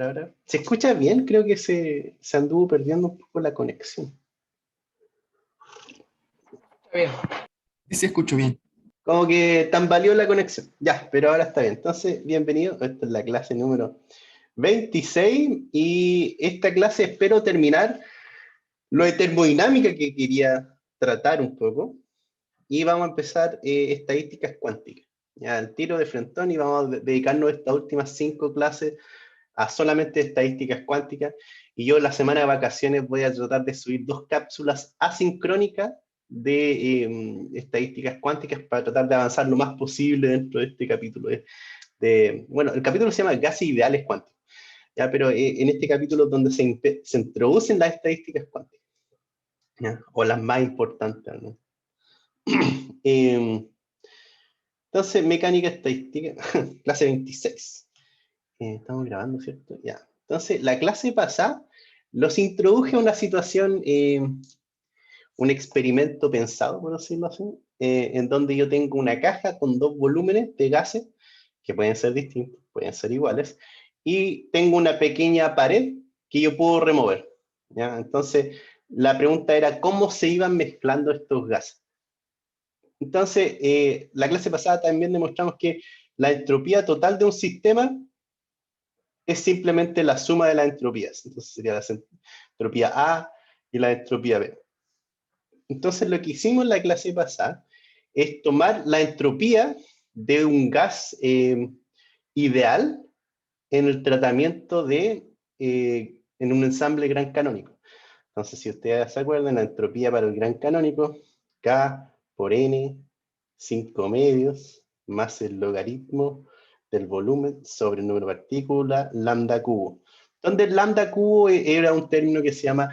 ahora. ¿Se escucha bien? Creo que se anduvo perdiendo un poco la conexión. Está bien. Sí, se escucho bien. Como que tambaleó la conexión. Ya, pero ahora está bien. Entonces, bienvenido. Esta es la clase número 26 y esta clase espero terminar lo de termodinámica que quería tratar un poco. Y vamos a empezar estadísticas cuánticas. Ya, al tiro de frentón y vamos a dedicarnos estas últimas 5 clases a solamente estadísticas cuánticas. Y yo la semana de vacaciones voy a tratar de subir 2 cápsulas asincrónicas de estadísticas cuánticas para tratar de avanzar lo más posible dentro de este capítulo. Bueno, el capítulo se llama Gases Ideales Cuánticos, ¿ya? Pero en este capítulo es donde se introducen las estadísticas cuánticas, ¿ya? O las más importantes, ¿no? Entonces, mecánica estadística, clase 26. Estamos grabando, ¿cierto? Ya. Entonces, la clase pasada los introduje a una situación, un experimento pensado, por decirlo así, en donde yo tengo una caja con 2 volúmenes de gases, que pueden ser distintos, pueden ser iguales, y tengo una pequeña pared que yo puedo remover, ¿ya? Entonces, la pregunta era cómo se iban mezclando estos gases. Entonces, la clase pasada también demostramos que la entropía total de un sistema es simplemente la suma de las entropías. Entonces sería la entropía A y la entropía B. Entonces lo que hicimos en la clase pasada es tomar la entropía de un gas ideal en el tratamiento en un ensamble gran canónico. Entonces, si ustedes se acuerdan, la entropía para el gran canónico, K por N, 5 medios, más el logaritmo del volumen sobre el número de partículas, lambda cubo. Donde el lambda cubo era un término que se llama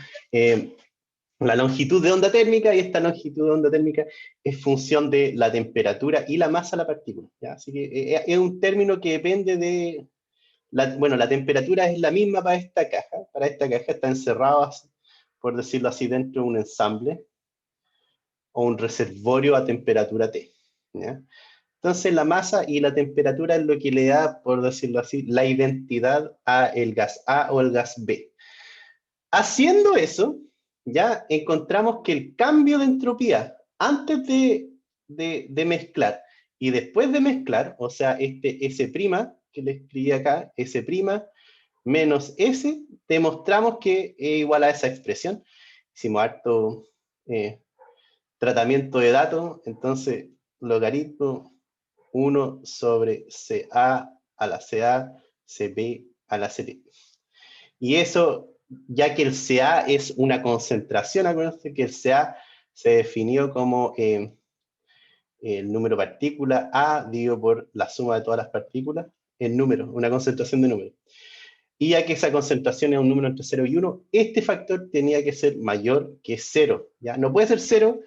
la longitud de onda térmica, y esta longitud de onda térmica es función de la temperatura y la masa de la partícula, ¿ya? Así que es un término que depende de... bueno, la temperatura es la misma para esta caja. Para esta caja está encerrada, por decirlo así, dentro de un ensamble o un reservorio a temperatura T, ¿ya? Entonces la masa y la temperatura es lo que le da, por decirlo así, la identidad a el gas A o el gas B. Haciendo eso, ya encontramos que el cambio de entropía antes de mezclar y después de mezclar, o sea, este S' que le escribí acá, S' menos S, demostramos que es igual a esa expresión. Hicimos harto tratamiento de datos, entonces logaritmo 1 sobre CA a la CA, CB a la CB. Y eso, ya que el CA es una concentración, acuérdense que el CA se definió como el número de partículas A dividido por la suma de todas las partículas, el número, una concentración de número. Y ya que esa concentración es un número entre 0 y 1, este factor tenía que ser mayor que 0. ¿Ya? No puede ser 0,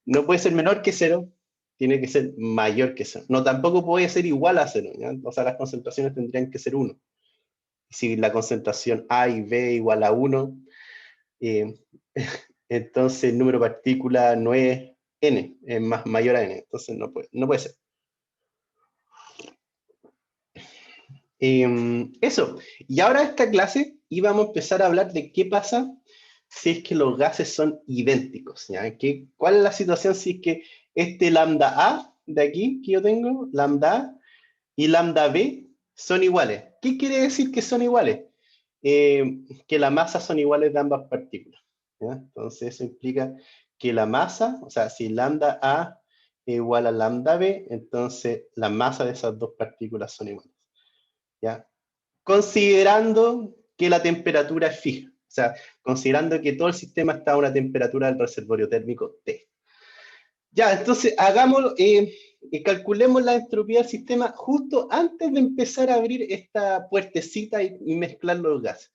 no puede ser menor que 0, tiene que ser mayor que 0. No, tampoco puede ser igual a 0. ¿Ya? O sea, las concentraciones tendrían que ser 1. Si la concentración A y B igual a 1, entonces el número de partículas no es n, es mayor a n. Entonces no puede ser. Eso. Y ahora esta clase íbamos a empezar a hablar de qué pasa si es que los gases son idénticos, ¿ya? ¿Cuál es la situación si es que este lambda A de aquí que yo tengo, lambda A y lambda B son iguales? ¿Qué quiere decir que son iguales? Que la masa son iguales de ambas partículas, ¿ya? Entonces eso implica que la masa, o sea, si lambda A es igual a lambda B, entonces la masa de esas dos partículas son iguales, ¿ya? Considerando que la temperatura es fija, o sea, considerando que todo el sistema está a una temperatura del reservorio térmico T. Ya, entonces hagámoslo, calculemos la entropía del sistema justo antes de empezar a abrir esta puertecita y mezclar los gases.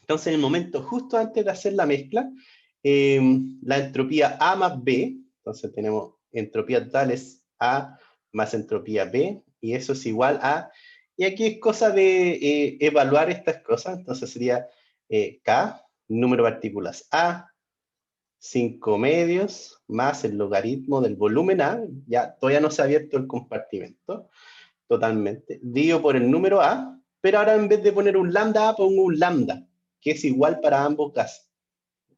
Entonces, en el momento justo antes de hacer la mezcla, la entropía A más B, entonces tenemos entropía total es A más entropía B, y eso es igual a, y aquí es cosa de evaluar estas cosas, entonces sería K, número de partículas A, 5 medios, más el logaritmo del volumen A, ya todavía no se ha abierto el compartimento, totalmente, dividido por el número A, pero ahora en vez de poner un lambda A, pongo un lambda, que es igual para ambos gases,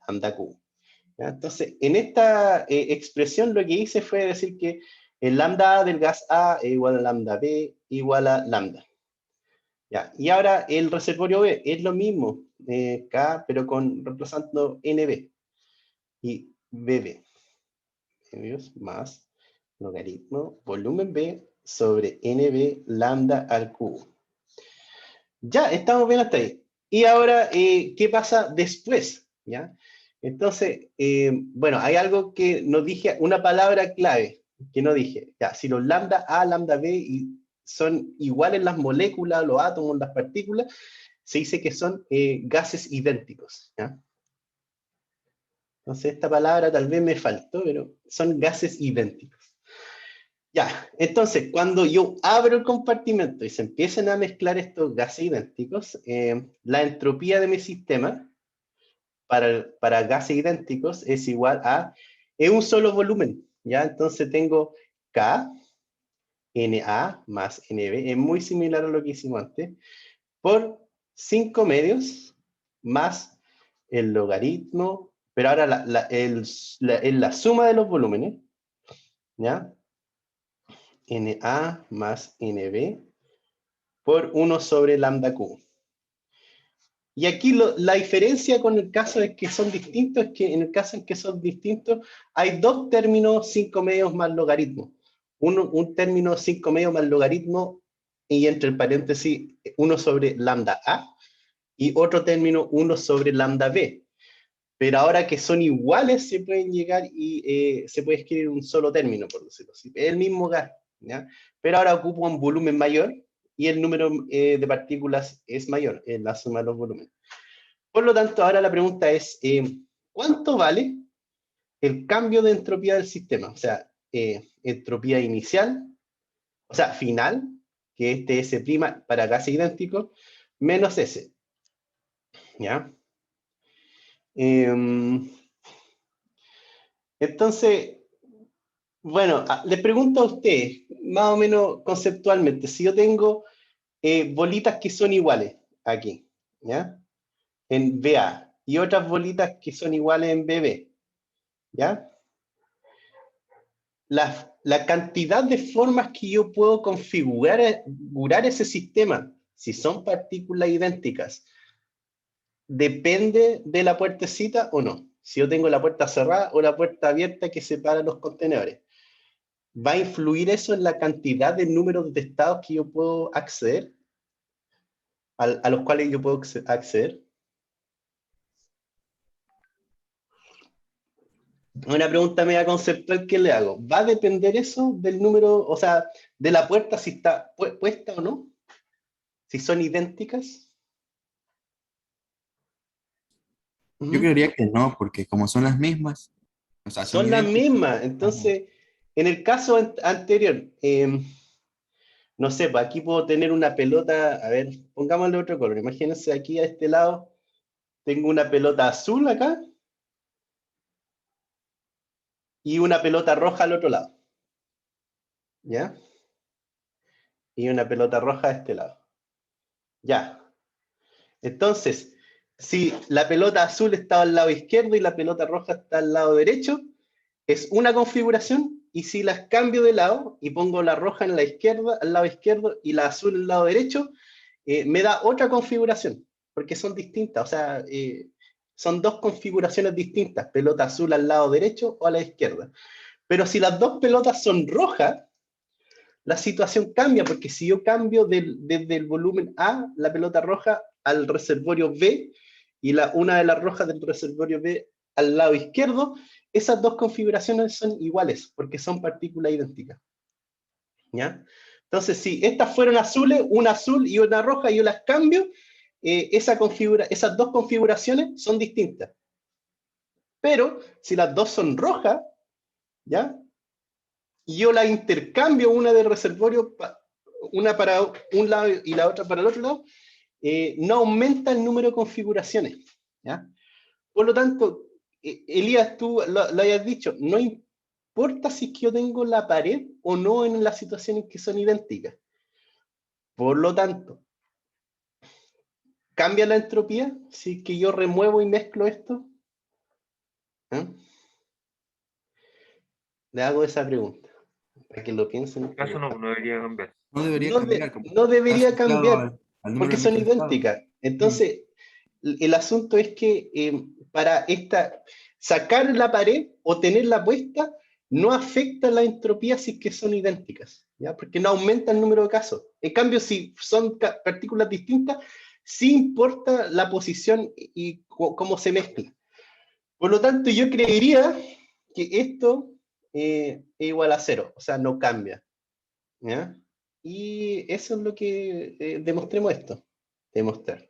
lambda Q. ¿Ya? Entonces, en esta expresión lo que hice fue decir que el lambda A del gas A es igual a lambda B igual a lambda. ¿Ya? Y ahora el reservorio B es lo mismo, K, pero reemplazando NB y BB. Más logaritmo volumen B sobre NB lambda al cubo. Ya, estamos bien hasta ahí. Y ahora, ¿qué pasa después? ¿Ya? Entonces, bueno, hay algo que no dije, una palabra clave que no dije. Ya, si los lambda A, lambda B son iguales las moléculas, los átomos, las partículas, se dice que son gases idénticos. ¿Ya? Entonces, esta palabra tal vez me faltó, pero son gases idénticos. Ya, entonces, cuando yo abro el compartimento y se empiezan a mezclar estos gases idénticos, la entropía de mi sistema para gases idénticos es igual a un solo volumen, ¿ya? Entonces tengo K, Na más Nb, es muy similar a lo que hicimos antes, por 5 medios más el logaritmo, pero ahora es la suma de los volúmenes, ¿ya? Na más Nb por 1 sobre lambda Q. Y aquí la diferencia con el caso es que son distintos, es que en el caso en que son distintos, hay dos términos 5 medios más logaritmo. Un término 5 medios más logaritmo y entre el paréntesis 1 sobre lambda A y otro término 1 sobre lambda B. Pero ahora que son iguales se pueden llegar y se puede escribir un solo término, por decirlo así. Es el mismo gas, ¿ya? Pero ahora ocupa un volumen mayor y el número de partículas es mayor en la suma de los volúmenes. Por lo tanto, ahora la pregunta es, ¿cuánto vale el cambio de entropía del sistema? O sea, entropía inicial, o sea, final, que este S' para gases idénticos, menos S. ¿Ya? Entonces, bueno, les pregunto a ustedes, más o menos conceptualmente, si yo tengo bolitas que son iguales aquí, ¿ya? En BA, y otras bolitas que son iguales en BB, ¿ya? La cantidad de formas que yo puedo configurar ese sistema, si son partículas idénticas, depende de la puertecita o no. Si yo tengo la puerta cerrada o la puerta abierta que separa los contenedores. ¿Va a influir eso en la cantidad de números de estados que yo puedo acceder? A los cuales yo puedo acceder. Una pregunta media conceptual que le hago. ¿Va a depender eso del número, o sea, de la puerta si está puesta o no? Si son idénticas. Yo creería que no, porque como son las mismas, o sea, son Son las idénticas. mismas. Ajá. Entonces, en el caso anterior, no sé, pues aquí puedo tener una pelota, a ver, pongámosle otro color. Imagínense aquí a este lado, tengo una pelota azul acá y una pelota roja al otro lado. ¿Ya? Y una pelota roja a este lado. Ya. Entonces, si la pelota azul está al lado izquierdo y la pelota roja está al lado derecho, es una configuración, y si las cambio de lado y pongo la roja en la izquierda, al lado izquierdo y la azul al lado derecho, me da otra configuración, porque son distintas, o sea, son dos configuraciones distintas, pelota azul al lado derecho o a la izquierda. Pero si las dos pelotas son rojas, la situación cambia, porque si yo cambio desde el volumen A, la pelota roja, al reservorio B, y una de las rojas del reservorio B al lado izquierdo, esas dos configuraciones son iguales, porque son partículas idénticas. ¿Ya? Entonces, si estas fueron azules, una azul y una roja, y yo las cambio, esas dos configuraciones son distintas. Pero, si las dos son rojas, ¿ya? Y yo las intercambio, una del reservorio, una para un lado y la otra para el otro lado, no aumenta el número de configuraciones. ¿Ya? Por lo tanto, Elías, tú lo hayas dicho, no importa si es que yo tengo la pared o no en las situaciones que son idénticas. Por lo tanto, ¿Cambia la entropía si que yo remuevo y mezclo esto? ¿Eh? Le hago esa pregunta, para que lo piensen. En este caso no debería cambiar. No debería No, cambiar, como no está debería asociado cambiar, al número porque de son microestados. idénticas. Entonces, el asunto es que para sacar la pared o tenerla puesta no afecta la entropía si es que son idénticas, ¿ya? Porque no aumenta el número de casos. En cambio, si son partículas distintas, sí importa la posición y cómo se mezcla. Por lo tanto, yo creería que esto es igual a cero, o sea, no cambia, ¿ya? Y eso es lo que demostremos esto, demostrar,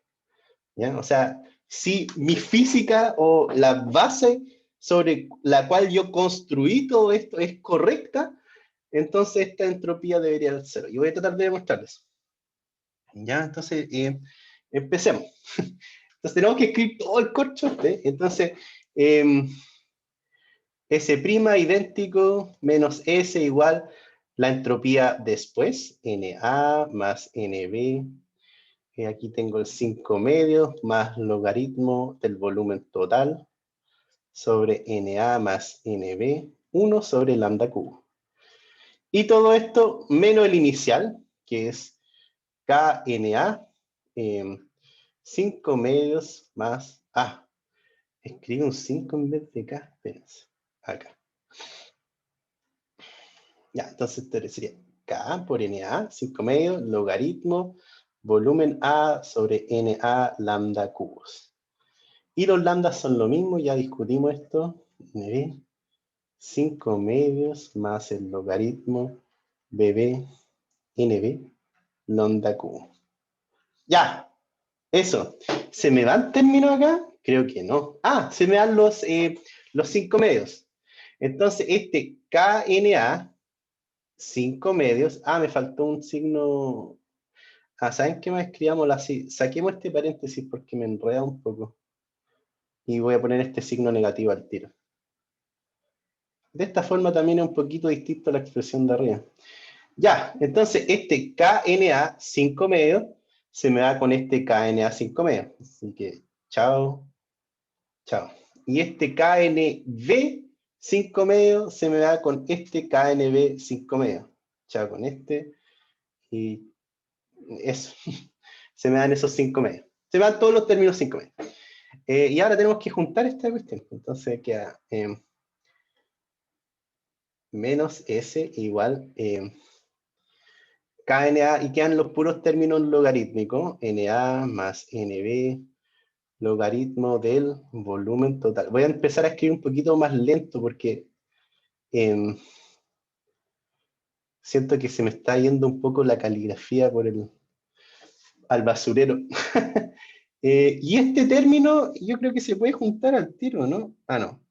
¿ya? O sea, si mi física o la base sobre la cual yo construí todo esto es correcta, entonces esta entropía debería ser cero. Y voy a tratar de demostrarles. ¿Ya? Entonces, empecemos. Entonces tenemos que escribir todo el corcho, ¿eh? Entonces, S' idéntico menos S igual la entropía después, Na más Nb. Aquí tengo el 5 medios más logaritmo del volumen total sobre Na más Nb, 1 sobre lambda cubo. Y todo esto menos el inicial, que es Kna, 5 medios más... escribe un 5 en vez de K, espérense, acá. Ya, entonces sería K por Na, 5 medios, logaritmo, volumen A sobre Na lambda cubos. Y los lambdas son lo mismo, ya discutimos esto. NB, 5 medios más el logaritmo BB, NB, lambda cubo. Ya, eso. ¿Se me van términos acá? Creo que no. Se me dan los 5 medios. Entonces, este KNA, 5 medios. Me faltó un signo. ¿Saben qué más? Escribámoslo así. Saquemos este paréntesis porque me enreda un poco. Y voy a poner este signo negativo al tiro. De esta forma también es un poquito distinto a la expresión de arriba. Ya, entonces este KNA 5 medios se me da con este KNA 5 medios. Así que, chao, chao. Y este KNB 5 medios se me da con este KNB 5 medios. Chao con este. Y eso. Se me dan esos 5 medios. Se me dan todos los términos 5 medios. Y ahora tenemos que juntar esta cuestión. Entonces queda menos S igual KNA, y quedan los puros términos logarítmicos, NA más NB, logaritmo del volumen total. Voy a empezar a escribir un poquito más lento porque siento que se me está yendo un poco la caligrafía al basurero. Y este término yo creo que se puede juntar al tiro, ¿no? No.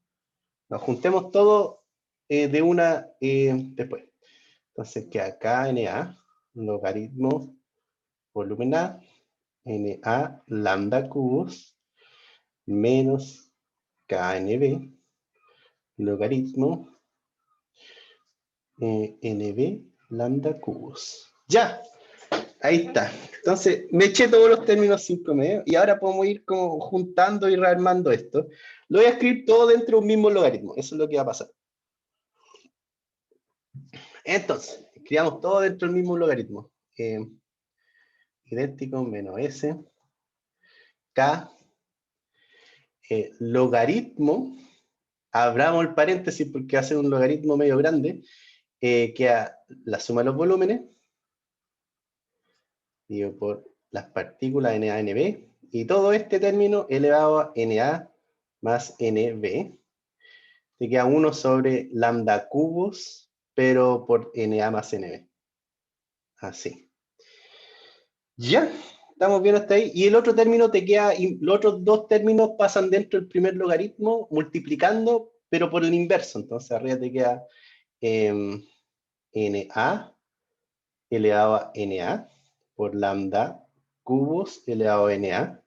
Nos juntemos todo de una después. Entonces queda KNA, logaritmo, volumen A, Na lambda cubos, menos KNB, logaritmo, NB lambda cubos. ¡Ya! Ahí está. Entonces, me eché todos los términos 5 medios y ahora podemos ir como juntando y rearmando esto. Lo voy a escribir todo dentro de un mismo logaritmo. Eso es lo que va a pasar. Entonces, escribamos todo dentro del mismo logaritmo. Idéntico menos S, K, logaritmo, abramos el paréntesis porque va a ser un logaritmo medio grande, queda la suma de los volúmenes, dividido por las partículas Na, Nb, y todo este término elevado a Na más Nb, te queda 1 sobre lambda cubos, pero por Na más Nb. Así. Ya, estamos bien hasta ahí. Y el otro término te queda, y los otros dos términos pasan dentro del primer logaritmo, multiplicando, pero por el inverso. Entonces arriba te queda Na elevado a Na por lambda cubos elevado a Na,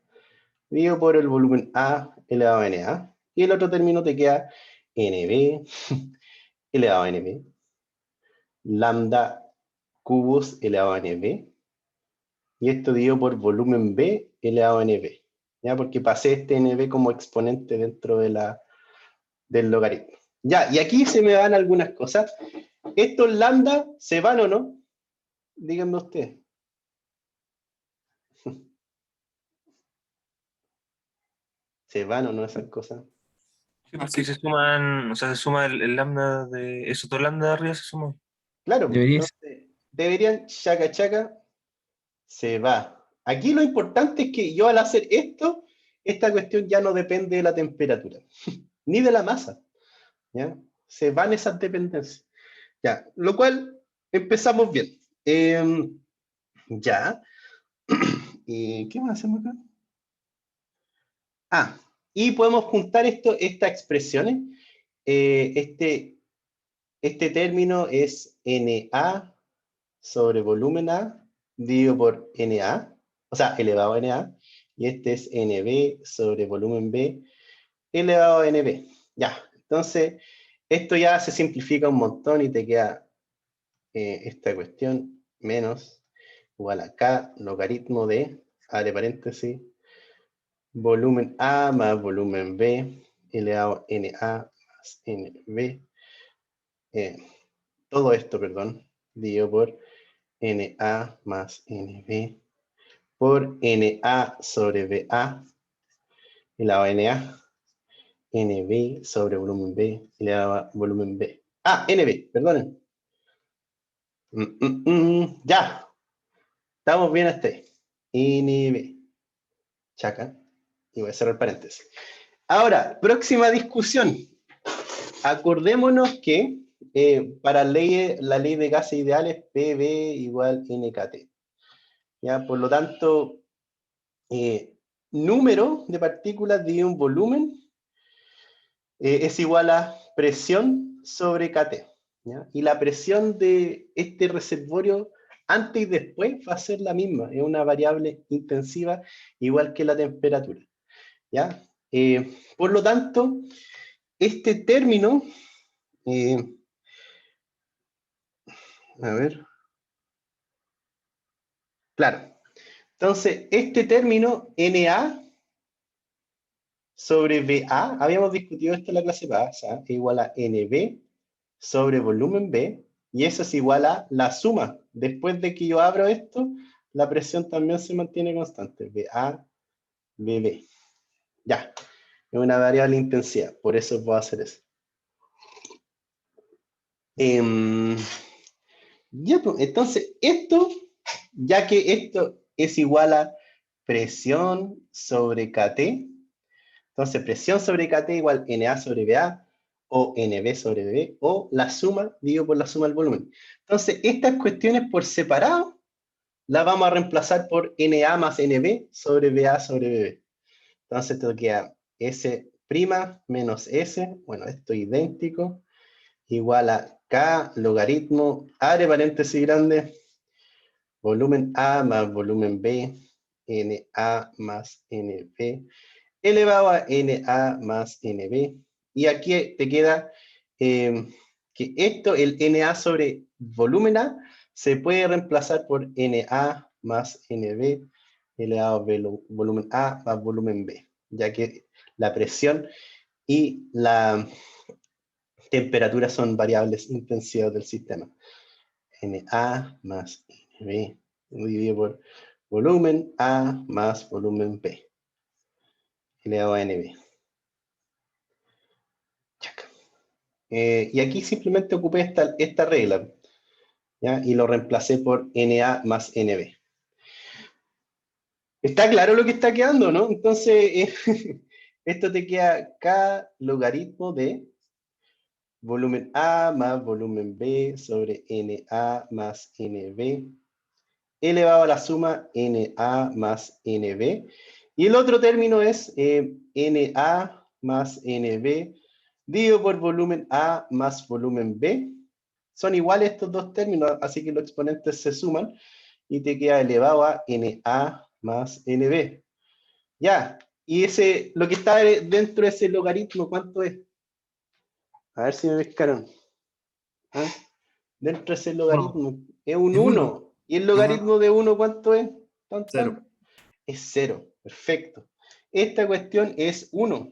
dividido por el volumen A elevado a Na. Y el otro término te queda Nb elevado a Nb, lambda cubos elevado a Nb, y esto dividido por volumen B elevado a NB, ¿ya? Porque pasé este NB como exponente dentro del logaritmo. Ya, y aquí se me van algunas cosas. ¿Estos lambda se van o no? Díganme ustedes. ¿Se van o no esas cosas? Sí, porque se suman, o sea, se suma el lambda de esos dos lambda de arriba se suman. Claro, Debería entonces deberían, chaca chaca, se va. Aquí lo importante es que yo al hacer esto, esta cuestión ya no depende de la temperatura, ni de la masa, ¿ya? Se van esas dependencias. Ya, lo cual empezamos bien. Ya. ¿Y qué más hacemos acá? Ah, y podemos juntar estas expresiones. Este término es NA sobre volumen A dividido por NA, o sea, elevado a NA, y este es NB sobre volumen B elevado a NB. Ya, entonces, esto ya se simplifica un montón y te queda esta cuestión menos igual a K logaritmo de, abre paréntesis, volumen A más volumen B elevado a NA más NB. Todo esto, perdón, dividido por NA más NB por NA sobre BA elevado a NA, NB sobre volumen B elevado a volumen B. Ah, NB, perdonen. Ya, estamos bien hasta ahí. NB. Chaca. Y voy a cerrar paréntesis. Ahora, próxima discusión. Acordémonos que para la ley de gases ideales, PB igual NKT. ¿Ya? Por lo tanto, número de partículas dividido en volumen es igual a presión sobre KT. ¿Ya? Y la presión de este reservorio antes y después va a ser la misma, es una variable intensiva igual que la temperatura. ¿Ya? Por lo tanto, este término, a ver, claro, entonces este término NA sobre BA, habíamos discutido esto en la clase pasada, es igual a NB sobre volumen B, y eso es igual a la suma. Después de que yo abro esto, la presión también se mantiene constante, BA, BB. Ya, es una variable de intensidad, por eso puedo hacer eso. Ya, pues, entonces esto, ya que esto es igual a presión sobre KT, entonces presión sobre KT igual NA sobre BA, o NB sobre BB, o la suma dividido por la suma del volumen. Entonces, estas cuestiones por separado las vamos a reemplazar por NA más NB sobre BA sobre BB. Entonces, esto queda S' menos S, bueno, esto es idéntico, igual a K logaritmo, abre paréntesis grande, volumen A más volumen B, NA más NB, elevado a NA más NB. Y aquí te queda que esto, el NA sobre volumen A, se puede reemplazar por NA más NB elevado a volumen A más volumen B, ya que la presión y la temperatura son variables intensivas del sistema. NA más NB dividido por volumen A más volumen B elevado a NB. Y aquí simplemente ocupé esta regla, ¿ya? Y lo reemplacé por NA más NB. ¿Está claro lo que está quedando, no? Entonces, esto te queda K logaritmo de volumen A más volumen B sobre NA más NB elevado a la suma NA más NB. Y el otro término es NA más NB dividido por volumen A más volumen B. Son iguales estos dos términos, así que los exponentes se suman y te queda elevado a NA más NB. Ya, y lo que está dentro de ese logaritmo, ¿cuánto es? A ver si me pescaron. ¿Ah? Dentro de ese logaritmo es un Es 1. uno. ¿Y el logaritmo de 1 cuánto es? Cero. Es 0. Perfecto. Esta cuestión es 1.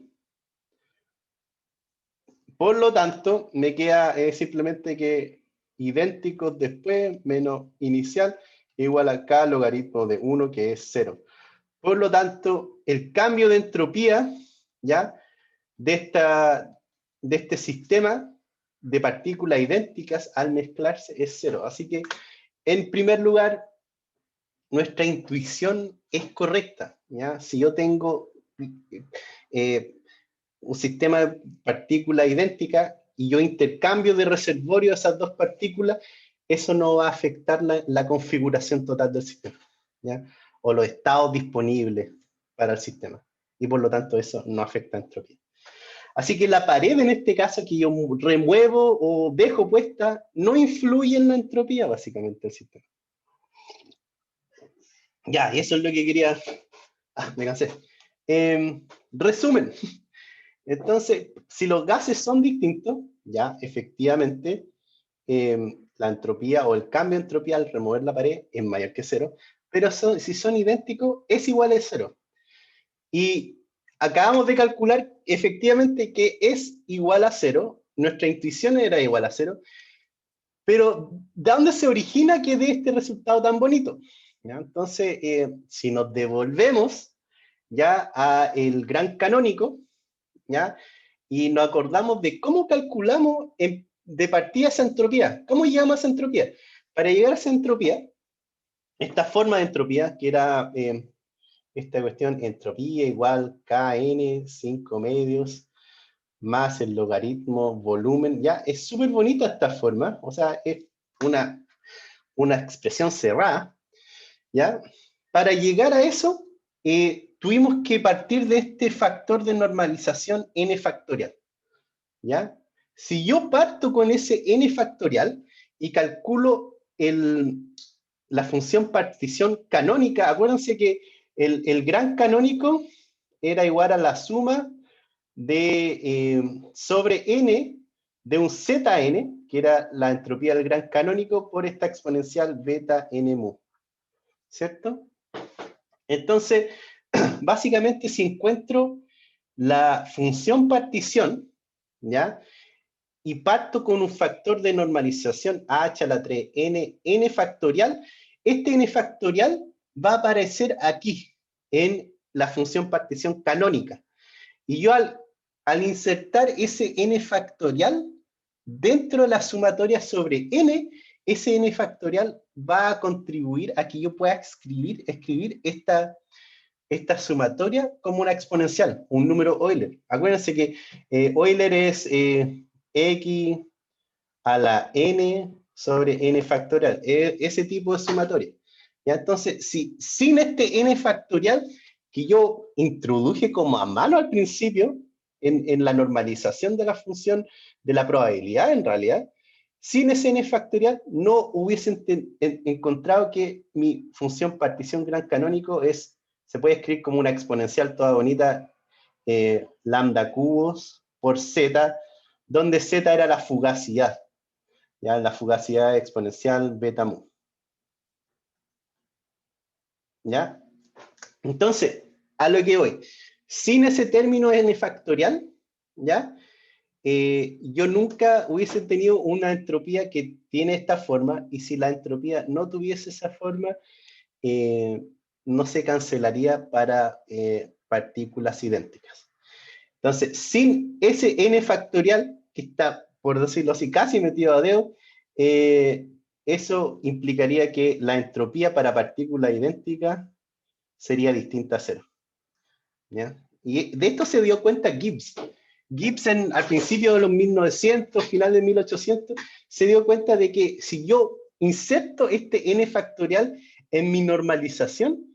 Por lo tanto, me queda simplemente que idénticos después menos inicial igual a k logaritmo de 1, que es 0. Por lo tanto, el cambio de entropía, ¿ya?, de este sistema de partículas idénticas al mezclarse es 0. Así que, en primer lugar, nuestra intuición es correcta, ¿ya? Si yo tengo un sistema de partículas idénticas y yo intercambio de reservorio esas dos partículas, eso no va a afectar la configuración total del sistema, ¿ya?, o los estados disponibles para el sistema. Y por lo tanto eso no afecta a entropía. Así que la pared en este caso que yo remuevo o dejo puesta no influye en la entropía básicamente del sistema. Ya, y eso es lo que quería... me cansé. Resumen. Entonces, si los gases son distintos, ya, efectivamente, la entropía o el cambio de entropía al remover la pared es mayor que 0, pero si son idénticos, es igual a 0. Y acabamos de calcular efectivamente que es igual a 0, nuestra intuición era igual a 0, pero ¿de dónde se origina que dé este resultado tan bonito? ¿Ya? Entonces, si nos devolvemos ya a el gran canónico, ¿ya?, y nos acordamos de cómo calculamos de partida esa entropía. ¿Cómo llegamos a esa entropía? Para llegar a esa entropía, esta forma de entropía, que era esta cuestión, entropía igual Kn, 5 medios, más el logaritmo volumen, ya, es súper bonita esta forma, o sea, es una expresión cerrada, ¿ya? Para llegar a eso, tuvimos que partir de este factor de normalización n factorial, ¿ya? Si yo parto con ese n factorial y calculo la función partición canónica, acuérdense que el gran canónico era igual a la suma de sobre n de un Zn, que era la entropía del gran canónico, por esta exponencial beta n mu, ¿cierto? Entonces, básicamente, si encuentro la función partición, ¿ya?, y parto con un factor de normalización h a la 3 n factorial, este n factorial va a aparecer aquí, en la función partición canónica. Y yo al insertar ese n factorial dentro de la sumatoria sobre n, ese n factorial va a contribuir a que yo pueda escribir esta sumatoria como una exponencial, un número Euler. Acuérdense que Euler es x a la n sobre n factorial, ese tipo de sumatoria. ¿Ya? Entonces, sin este n factorial que yo introduje como a mano al principio, en la normalización de la función de la probabilidad, en realidad, sin ese n factorial no hubiesen encontrado que mi función partición gran canónico se puede escribir como una exponencial toda bonita, lambda cubos por z, donde z era la fugacidad, ¿ya?, la fugacidad exponencial beta mu. ¿Ya? Entonces, a lo que voy, sin ese término n factorial, ¿ya?, yo nunca hubiese tenido una entropía que tiene esta forma, y si la entropía no tuviese esa forma, no se cancelaría para partículas idénticas. Entonces, sin ese n factorial, que está, por decirlo así, casi metido a dedo, eso implicaría que la entropía para partículas idénticas sería distinta a 0. ¿Ya? Y de esto se dio cuenta Gibbs. Gibbs al principio de los 1900, final de 1800, se dio cuenta de que si yo inserto este n factorial en mi normalización,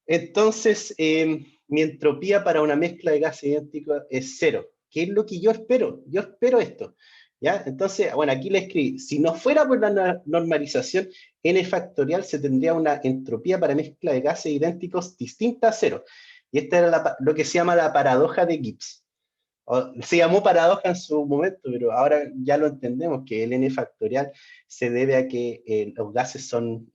entonces mi entropía para una mezcla de gases idénticos es 0. ¿Qué es lo que yo espero? Yo espero esto. ¿Ya? Entonces, bueno, aquí le escribí, si no fuera por la normalización, n factorial se tendría una entropía para mezcla de gases idénticos distinta a 0. Y esta era lo que se llama la paradoja de Gibbs. Se llamó paradoja en su momento, pero ahora ya lo entendemos, que el n factorial se debe a que los gases son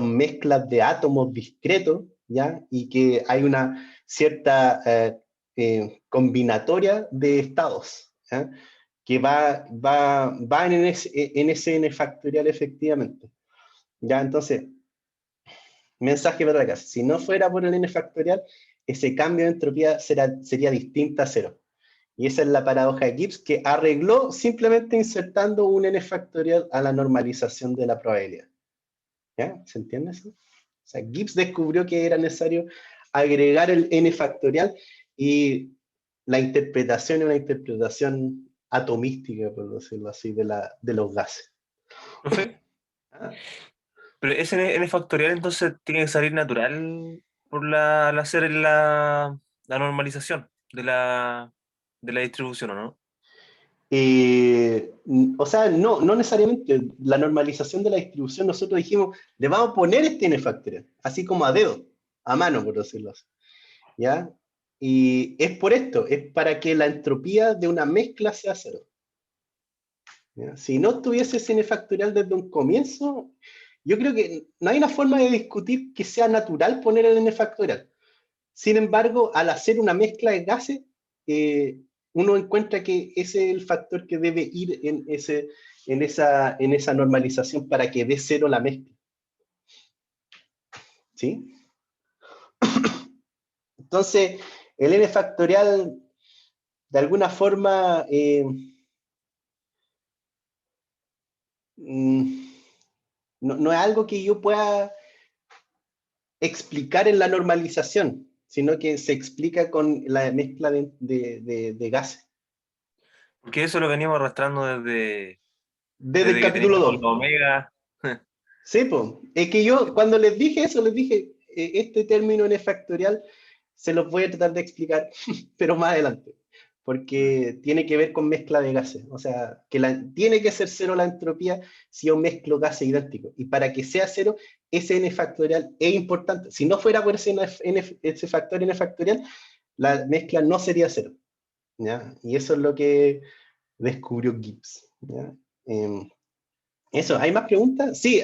mezclas de átomos discretos, ¿ya? Y que hay una cierta combinatoria de estados, ¿ya? Que va en ese n factorial efectivamente. ¿Ya? Entonces, mensaje para la casa. Si no fuera por el n factorial, ese cambio de entropía sería distinta a cero. Y esa es la paradoja de Gibbs, que arregló simplemente insertando un n factorial a la normalización de la probabilidad. ¿Ya? ¿Se entiende eso? O sea, Gibbs descubrió que era necesario agregar el n factorial y la interpretación es una interpretación atomística, por decirlo así, de los gases. ¿Profe? ¿Ah? Pero ese n factorial entonces tiene que salir natural al hacer la normalización de la distribución, ¿o no? O sea, no necesariamente. La normalización de la distribución, nosotros dijimos, le vamos a poner este n factorial, así como a dedo, a mano, por decirlo así. ¿Ya? Y es por esto, es para que la entropía de una mezcla sea cero. ¿Ya? Si no tuviese ese n factorial desde un comienzo, yo creo que no hay una forma de discutir que sea natural poner el n factorial. Sin embargo, al hacer una mezcla de gases, uno encuentra que ese es el factor que debe ir en esa normalización para que dé cero la mezcla. ¿Sí? Entonces, el n factorial, de alguna forma, no es algo que yo pueda explicar en la normalización, sino que se explica con la mezcla de gases. Porque eso lo veníamos arrastrando Desde el desde que capítulo teníamos 2. los omega. Sí, pues. Es que yo cuando les dije eso, les dije, este término n factorial se los voy a tratar de explicar, pero más adelante, porque tiene que ver con mezcla de gases. O sea, que tiene que ser cero la entropía si yo mezclo gases idénticos. Y para que sea cero, ese n factorial es importante. Si no fuera por ese factor n factorial, la mezcla no sería cero. ¿Ya? Y eso es lo que descubrió Gibbs. ¿Ya? Eso, ¿hay más preguntas? Sí,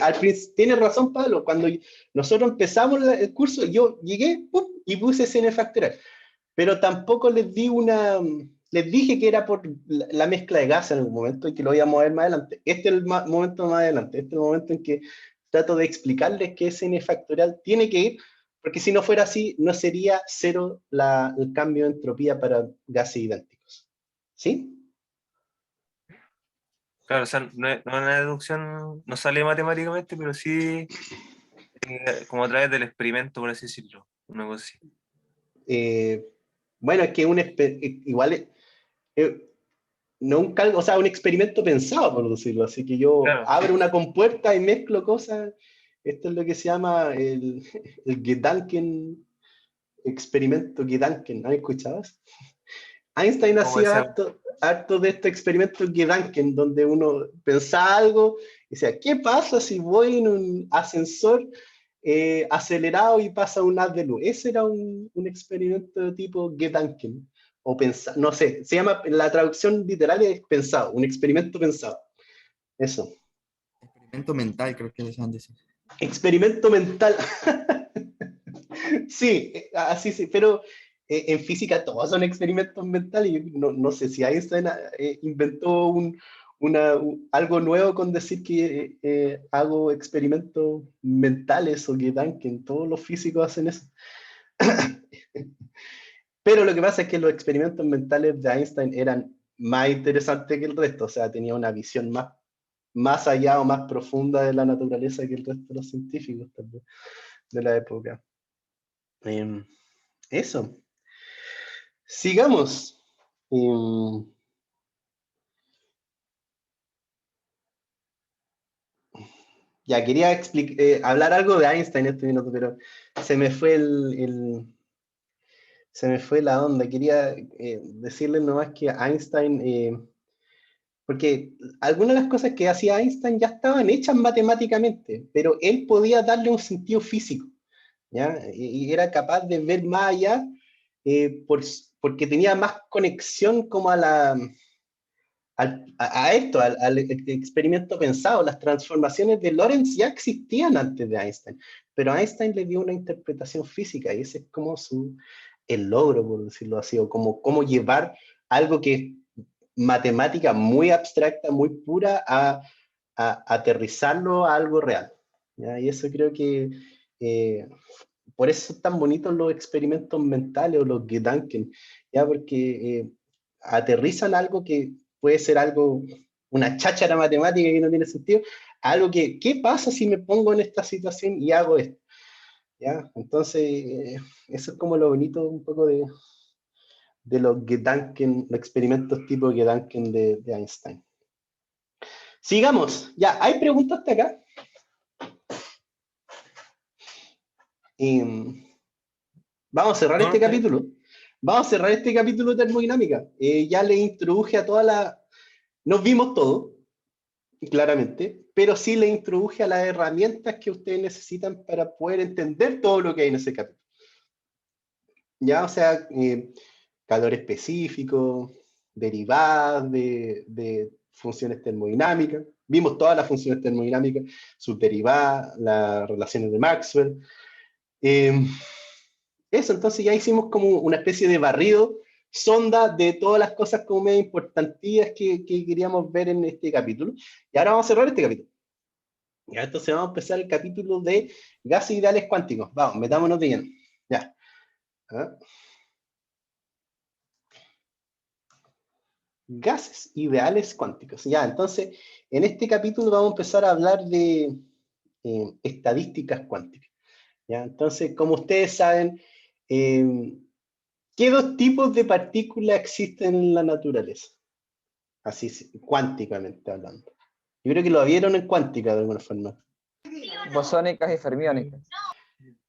tienes razón, Pablo. Cuando nosotros empezamos el curso, yo llegué y puse ese n factorial. Pero tampoco les dije que era por la mezcla de gas en algún momento y que lo íbamos a ver más adelante. Este es el momento más adelante. Este es el momento en que trato de explicarles que ese n factorial tiene que ir, porque si no fuera así, no sería cero el cambio de entropía para gases idénticos. ¿Sí? Claro, o sea, no es una deducción, no sale matemáticamente, pero sí como a través del experimento, por así decirlo. Una cosa así. Bueno, es que igual no un o sea, un experimento pensado, por decirlo. Así que yo Claro, abro una compuerta y mezclo cosas. Esto es lo que se llama el Gedanken, experimento Gedanken. ¿Han escuchado eso? Einstein como hacía ese, harto de este experimento Gedanken, donde uno pensaba algo y decía, ¿qué pasa si voy en un ascensor acelerado y pasa un haz de luz? Ese era un experimento de tipo Gedanken. O pensar, no sé, se llama, la traducción literal es pensado, un experimento pensado. Eso. Experimento mental, creo que les han dicho. Experimento mental. Sí, así sí, pero en física todos son experimentos mentales. Yo no sé si Einstein inventó algo nuevo con decir que hago experimentos mentales o que todos los físicos hacen eso. Pero lo que pasa es que los experimentos mentales de Einstein eran más interesantes que el resto, o sea, tenía una visión más allá o más profunda de la naturaleza que el resto de los científicos también, de la época. Eso. Sigamos. Ya quería hablar algo de Einstein este minuto, pero se me fue se me fue la onda. Quería decirles nomás que Einstein, porque algunas de las cosas que hacía Einstein ya estaban hechas matemáticamente, pero él podía darle un sentido físico, ¿ya? Y era capaz de ver más allá porque tenía más conexión como al experimento pensado. Las transformaciones de Lorentz ya existían antes de Einstein, pero Einstein le dio una interpretación física, y ese es como el logro, por decirlo así, o como cómo llevar algo que es matemática muy abstracta, muy pura, a aterrizarlo a algo real. ¿Ya? Y eso creo que por eso son tan bonitos los experimentos mentales o los Gedanken, ¿ya? Porque aterrizan algo que puede ser algo, una cháchara matemática que no tiene sentido, algo que, ¿qué pasa si me pongo en esta situación y hago esto? ¿Ya? Entonces, eso es como lo bonito un poco de los Gedanken, los experimentos tipo Gedanken de Einstein. Sigamos, ya, ¿hay preguntas hasta acá? Vamos a cerrar este capítulo. Vamos a cerrar este capítulo de termodinámica. Ya le introduje a toda la... Nos vimos todo, claramente, pero sí le introduje a las herramientas que ustedes necesitan para poder entender todo lo que hay en ese capítulo. Ya, o sea, calor específico, derivadas de funciones termodinámicas. Vimos todas las funciones termodinámicas, sus derivadas, las relaciones de Maxwell. Eso, entonces ya hicimos como una especie de barrido, sonda de todas las cosas como medio importantías que queríamos ver en este capítulo. Y ahora vamos a cerrar este capítulo. Ya, entonces vamos a empezar el capítulo de gases ideales cuánticos. Vamos, metámonos de lleno. Ya. ¿Ah? Gases ideales cuánticos. Ya, entonces, en este capítulo vamos a empezar a hablar de estadísticas cuánticas. ¿Ya? Entonces, como ustedes saben, ¿qué dos tipos de partículas existen en la naturaleza? Así, cuánticamente hablando. Yo creo que lo vieron en cuántica de alguna forma. Bosónicas y fermiónicas.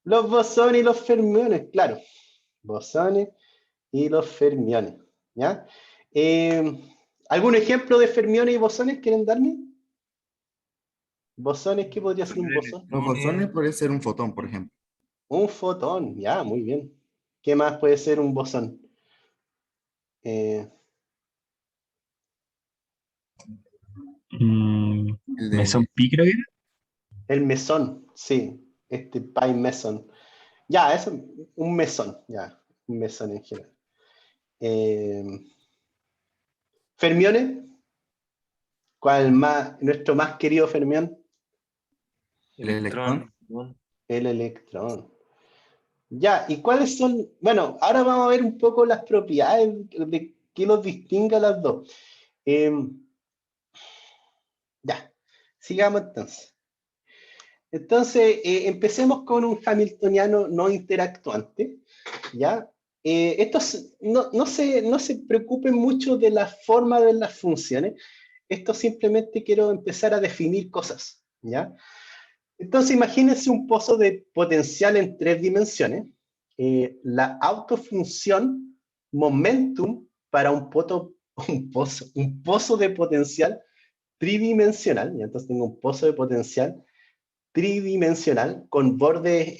Los bosones y los fermiones, claro. Bosones y los fermiones. ¿Ya? ¿Algún ejemplo de fermiones y bosones quieren darme? ¿Bosones? ¿Qué podría ser un bosón? Los bosones puede ser un fotón, por ejemplo. Un fotón, ya, muy bien. ¿Qué más puede ser un bosón? El de- Mesón pi, creo que era. El mesón, sí. Pi meson. Ya, eso, un mesón, ya. Un mesón en general. ¿Fermiones? ¿Cuál más, nuestro más querido fermión? El electrón. El electrón. Ya, ¿y cuáles son? Bueno, ahora vamos a ver un poco las propiedades de qué los distingue a las dos. Ya, sigamos entonces. Entonces, empecemos con un hamiltoniano no interactuante, ¿ya? Estos no se preocupen mucho de la forma de las funciones, esto simplemente quiero empezar a definir cosas, ¿ya? Entonces, imagínense un pozo de potencial en 3 dimensiones, la autofunción momentum para un pozo de potencial tridimensional, y entonces tengo un pozo de potencial tridimensional con bordes,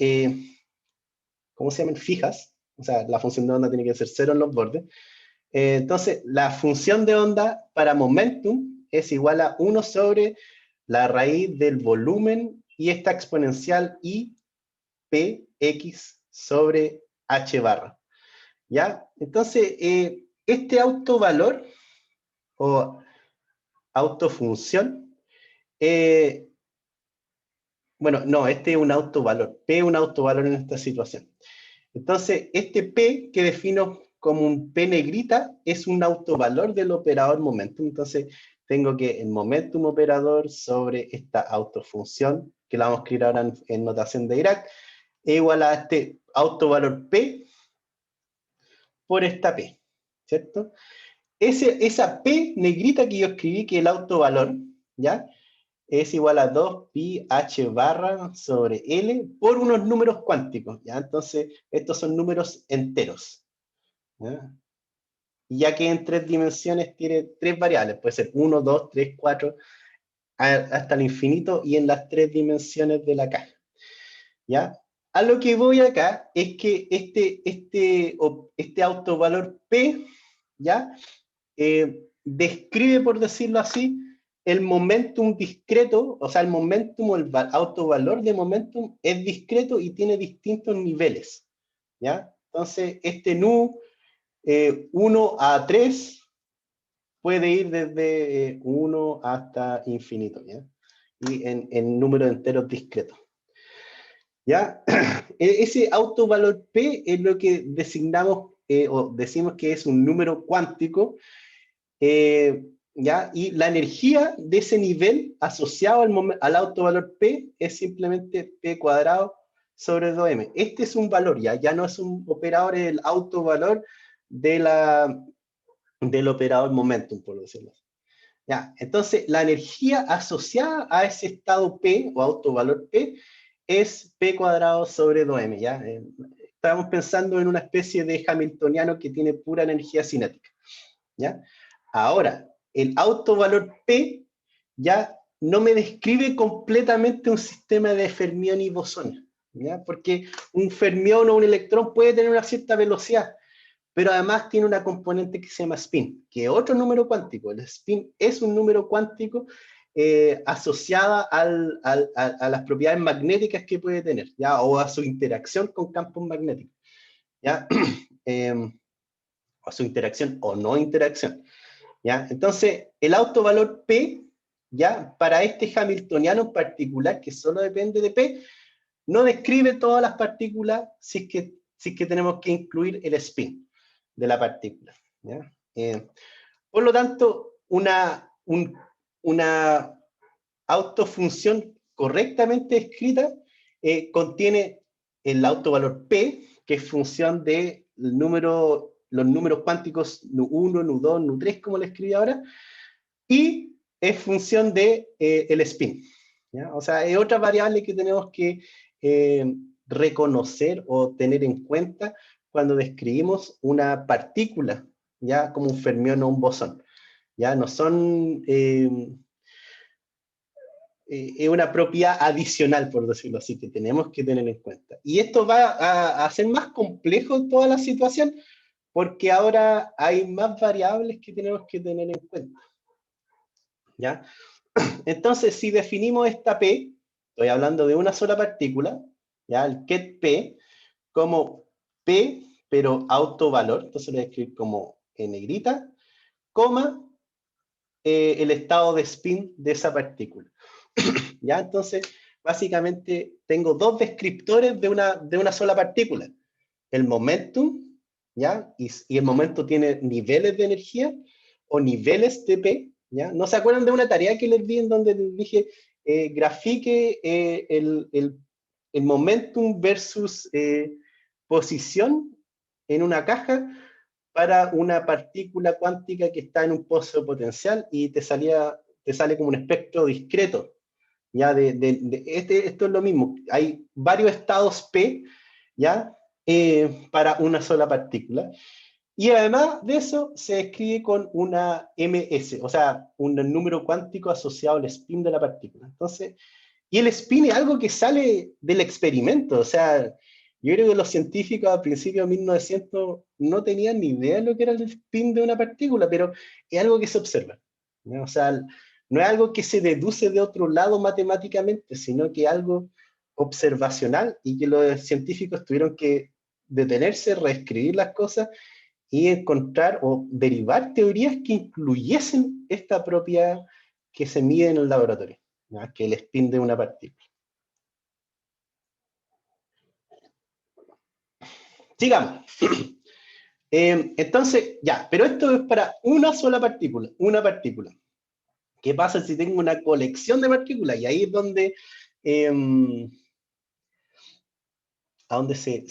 ¿cómo se llaman? Fijas, o sea, la función de onda tiene que ser 0 en los bordes. Entonces, la función de onda para momentum es igual a 1 sobre la raíz del volumen y esta exponencial I px sobre h barra. ¿Ya? Entonces, este autovalor o autofunción, bueno, no, este es un autovalor, P es un autovalor en esta situación. Entonces, este P que defino como un P negrita es un autovalor del operador momentum. Entonces, tengo que el momentum operador sobre esta autofunción, que la vamos a escribir ahora en notación de Dirac, es igual a este autovalor P por esta P, ¿cierto? Esa P negrita que yo escribí, que es el autovalor, ¿ya? Es igual a 2 pi h barra sobre L por unos números cuánticos, ¿ya? Entonces, estos son números enteros, ¿ya? Ya que en 3 dimensiones tiene 3 variables, puede ser 1, 2, 3, 4, hasta el infinito y en las 3 dimensiones de la caja, ¿ya? A lo que voy acá es que este autovalor P, ¿ya? Describe, por decirlo así, el momentum discreto, o sea, el momentum o el autovalor de momentum es discreto y tiene distintos niveles, ¿ya? Entonces, este nu 1 a 3 puede ir desde 1 hasta infinito, ¿ya? Y en números enteros discretos, ¿ya? Ese autovalor P es lo que designamos o decimos que es un número cuántico, ¿ya? Y la energía de ese nivel asociado al autovalor P es simplemente P cuadrado sobre 2m. Este es un valor, ya no es un operador, es el autovalor del operador momentum, por decirlo así. Ya, entonces, la energía asociada a ese estado P o autovalor P es P cuadrado sobre 2m, ¿ya? Estamos pensando en una especie de hamiltoniano que tiene pura energía cinética, ¿ya? Ahora, el autovalor P ya no me describe completamente un sistema de fermión y bosones, ¿ya? Porque un fermión o un electrón puede tener una cierta velocidad, pero además tiene una componente que se llama spin, que es otro número cuántico. El spin es un número cuántico asociada a las propiedades magnéticas que puede tener, ¿ya? O a su interacción con campos magnéticos, ¿ya? A su interacción o no interacción, ¿ya? Entonces, el autovalor P, ¿ya? Para este hamiltoniano en particular, que solo depende de P, no describe todas las partículas si es que tenemos que incluir el spin de la partícula, ¿ya? Por lo tanto, una autofunción correctamente escrita contiene el autovalor P, que es función de los números cuánticos nu1, nu2, nu3, como le escribí ahora, y es función de el spin, ¿ya? O sea, es otra variable que tenemos que reconocer o tener en cuenta cuando describimos una partícula, ya como un fermión o un bosón. Ya no son, es una propiedad adicional, por decirlo así, que tenemos que tener en cuenta. Y esto va a hacer más complejo toda la situación, porque ahora hay más variables que tenemos que tener en cuenta, ¿ya? Entonces, si definimos esta P, estoy hablando de una sola partícula, ¿ya? El ket P, como P, pero autovalor, entonces lo voy a escribir como en negrita, coma, el estado de spin de esa partícula. ¿Ya? Entonces, básicamente, tengo dos descriptores de una sola partícula. El momentum, ¿ya? Y el momentum tiene niveles de energía o niveles de P, ¿ya? ¿No se acuerdan de una tarea que les di en donde les dije grafique el momentum versus posición en una caja para una partícula cuántica que está en un pozo potencial y te sale como un espectro discreto? ¿Ya? Esto es lo mismo, hay varios estados P, ¿ya? Para una sola partícula. Y además de eso, se escribe con una ms, o sea, un número cuántico asociado al spin de la partícula. Entonces, y el spin es algo que sale del experimento, o sea, yo creo que los científicos a principios de 1900 no tenían ni idea de lo que era el spin de una partícula, pero es algo que se observa, ¿no? O sea, no es algo que se deduce de otro lado matemáticamente, sino que es algo observacional y que los científicos tuvieron que detenerse, reescribir las cosas y encontrar o derivar teorías que incluyesen esta propiedad que se mide en el laboratorio, ¿ya? Que es el spin de una partícula. Sigamos. Entonces, ya, pero esto es para una sola partícula, una partícula. ¿Qué pasa si tengo una colección de partículas? Y ahí es donde, a donde se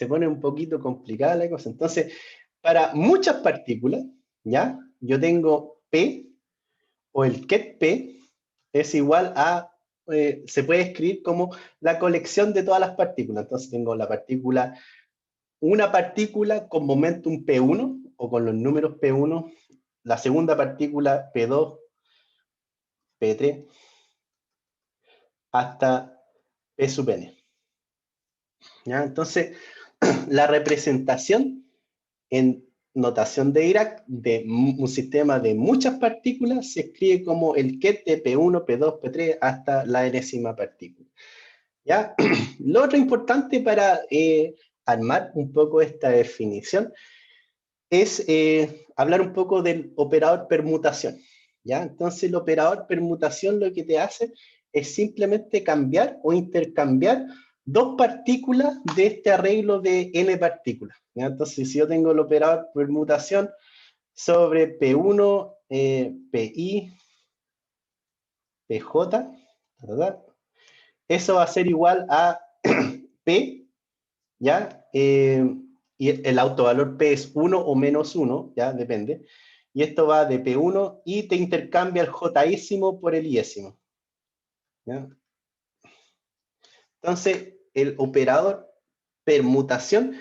pone un poquito complicada la cosa. Entonces, para muchas partículas, ¿ya? Yo tengo P, o el ket P, es igual a, se puede escribir como la colección de todas las partículas. Entonces tengo una partícula con momentum P1, o con los números P1, la segunda partícula P2, P3, hasta P sub n. ¿Ya? Entonces, la representación en notación de Dirac, de un sistema de muchas partículas, se escribe como el ket de P1, P2, P3, hasta la enésima partícula. ¿Ya? Lo otro importante para armar un poco esta definición es hablar un poco del operador permutación. ¿Ya? Entonces el operador permutación lo que te hace es simplemente cambiar o intercambiar dos partículas de este arreglo de n partículas. ¿Ya? Entonces si yo tengo el operador permutación sobre P1, PI, PJ, ¿verdad? Eso va a ser igual a P, ¿ya? Y el autovalor P es 1 o menos 1, ¿ya? Depende. Y esto va de P1 y te intercambia el J-ísimo por el I-ésimo. ¿Ya? Entonces, el operador permutación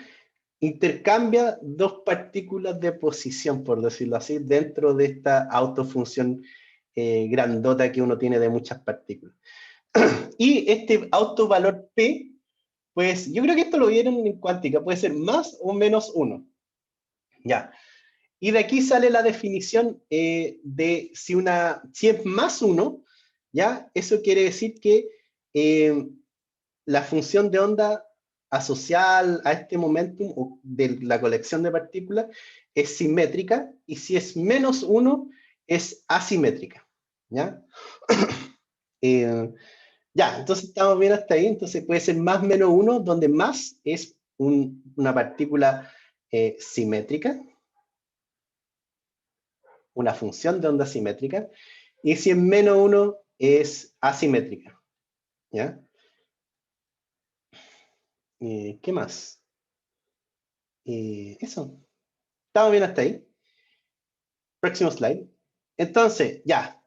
intercambia dos partículas de posición, por decirlo así, dentro de esta autofunción grandota que uno tiene de muchas partículas. Y este autovalor P, pues yo creo que esto lo vieron en cuántica, puede ser más o menos 1. Ya. Y de aquí sale la definición de si es más 1, ¿ya? Eso quiere decir que la función de onda asociada a este momentum de la colección de partículas es simétrica, y si es menos 1 es asimétrica. ¿Ya? Ya, entonces estamos bien hasta ahí. Entonces puede ser más menos 1, donde más es una partícula simétrica, una función de onda simétrica, y si es menos 1 es asimétrica. ¿Ya? ¿Qué más? Eso. ¿Estamos bien hasta ahí? Próximo slide. Entonces, ya.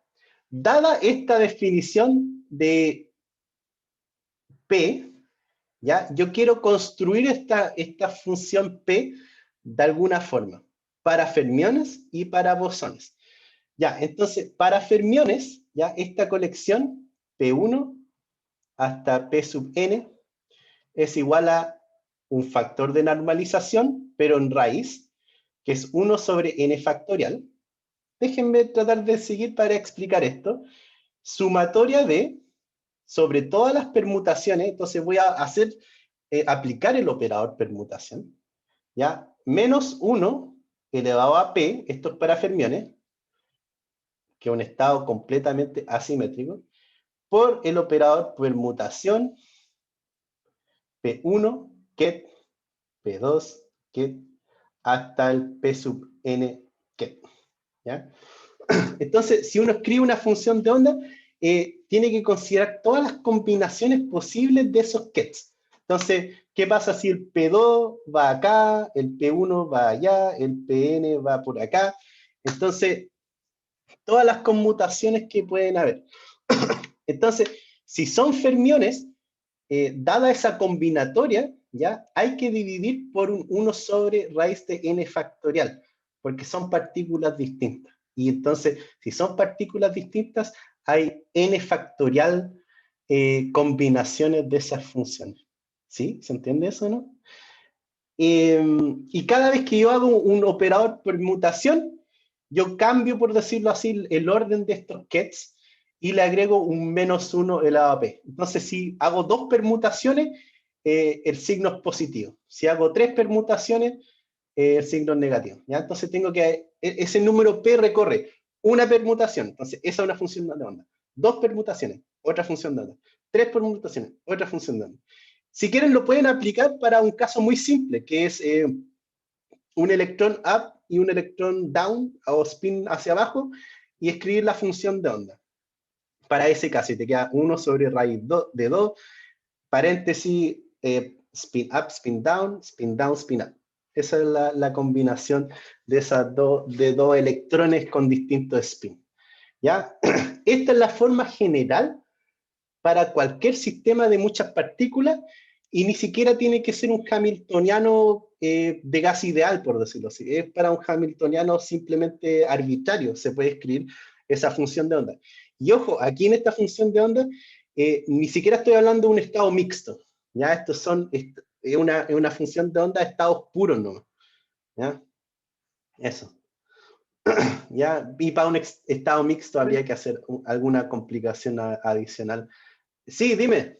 Dada esta definición de P, ¿ya? Yo quiero construir esta función P de alguna forma, para fermiones y para bosones. Ya, entonces, para fermiones, ya, esta colección P1 hasta P sub n es igual a un factor de normalización, pero en raíz, que es 1 sobre n factorial. Déjenme tratar de seguir para explicar esto. Sumatoria de, sobre todas las permutaciones, entonces voy a aplicar el operador permutación, ¿ya? Menos 1 elevado a p, esto es para fermiones, que es un estado completamente asimétrico, por el operador permutación P1, ket, P2, ket, hasta el P sub n, ket. ¿Ya? Entonces, si uno escribe una función de onda, tiene que considerar todas las combinaciones posibles de esos kets. Entonces, ¿qué pasa si el P2 va acá, el P1 va allá, el Pn va por acá? Entonces, todas las conmutaciones que pueden haber. Entonces, si son fermiones, dada esa combinatoria, ¿ya? Hay que dividir por un 1 sobre raíz de n factorial, porque son partículas distintas. Y entonces, si son partículas distintas, hay n factorial combinaciones de esas funciones. ¿Sí? ¿Se entiende eso, no? Y cada vez que yo hago un operador permutación, yo cambio, por decirlo así, el orden de estos kets y le agrego un menos 1 elevado a p. Entonces, si hago 2 permutaciones, el signo es positivo. Si hago 3 permutaciones, el signo es negativo. ¿Ya? Entonces, ese número p recorre una permutación. Entonces, esa es una función de onda. 2 permutaciones, otra función de onda. 3 permutaciones, otra función de onda. Si quieren, lo pueden aplicar para un caso muy simple, que es un electrón up y un electrón down, o spin hacia abajo, y escribir la función de onda. Para ese caso, y te queda 1 sobre raíz de 2, paréntesis, spin up, spin down, spin up. Esa es la combinación de esas dos electrones con distintos spin. ¿Ya? Esta es la forma general para cualquier sistema de muchas partículas, y ni siquiera tiene que ser un hamiltoniano de gas ideal, por decirlo así. Es para un hamiltoniano simplemente arbitrario, se puede escribir esa función de onda. Y ojo, aquí en esta función de onda, ni siquiera estoy hablando de un estado mixto. ¿Ya? Es una función de onda de estados puros, ¿no? ¿Ya? Eso. Ya, y para un estado mixto habría que hacer alguna complicación adicional. Sí, dime.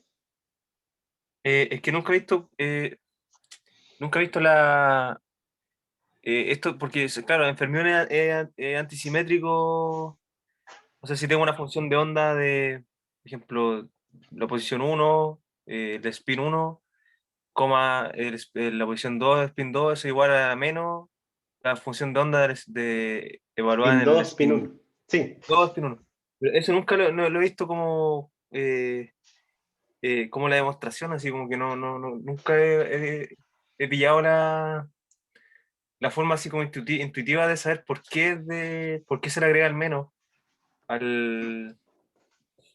Es que nunca he visto la, esto, porque claro, en fermiones es antisimétrico. O sea, si tengo una función de onda de, por ejemplo, la posición 1, el spin 1, coma, la posición 2, spin 2 es igual a menos la función de onda evaluada Spin en el 2, spin spin 1. Sí. 2, spin 1. Pero eso nunca lo he visto como la demostración, así como que nunca he pillado la forma así como intuitiva de saber por qué se le agrega el menos al,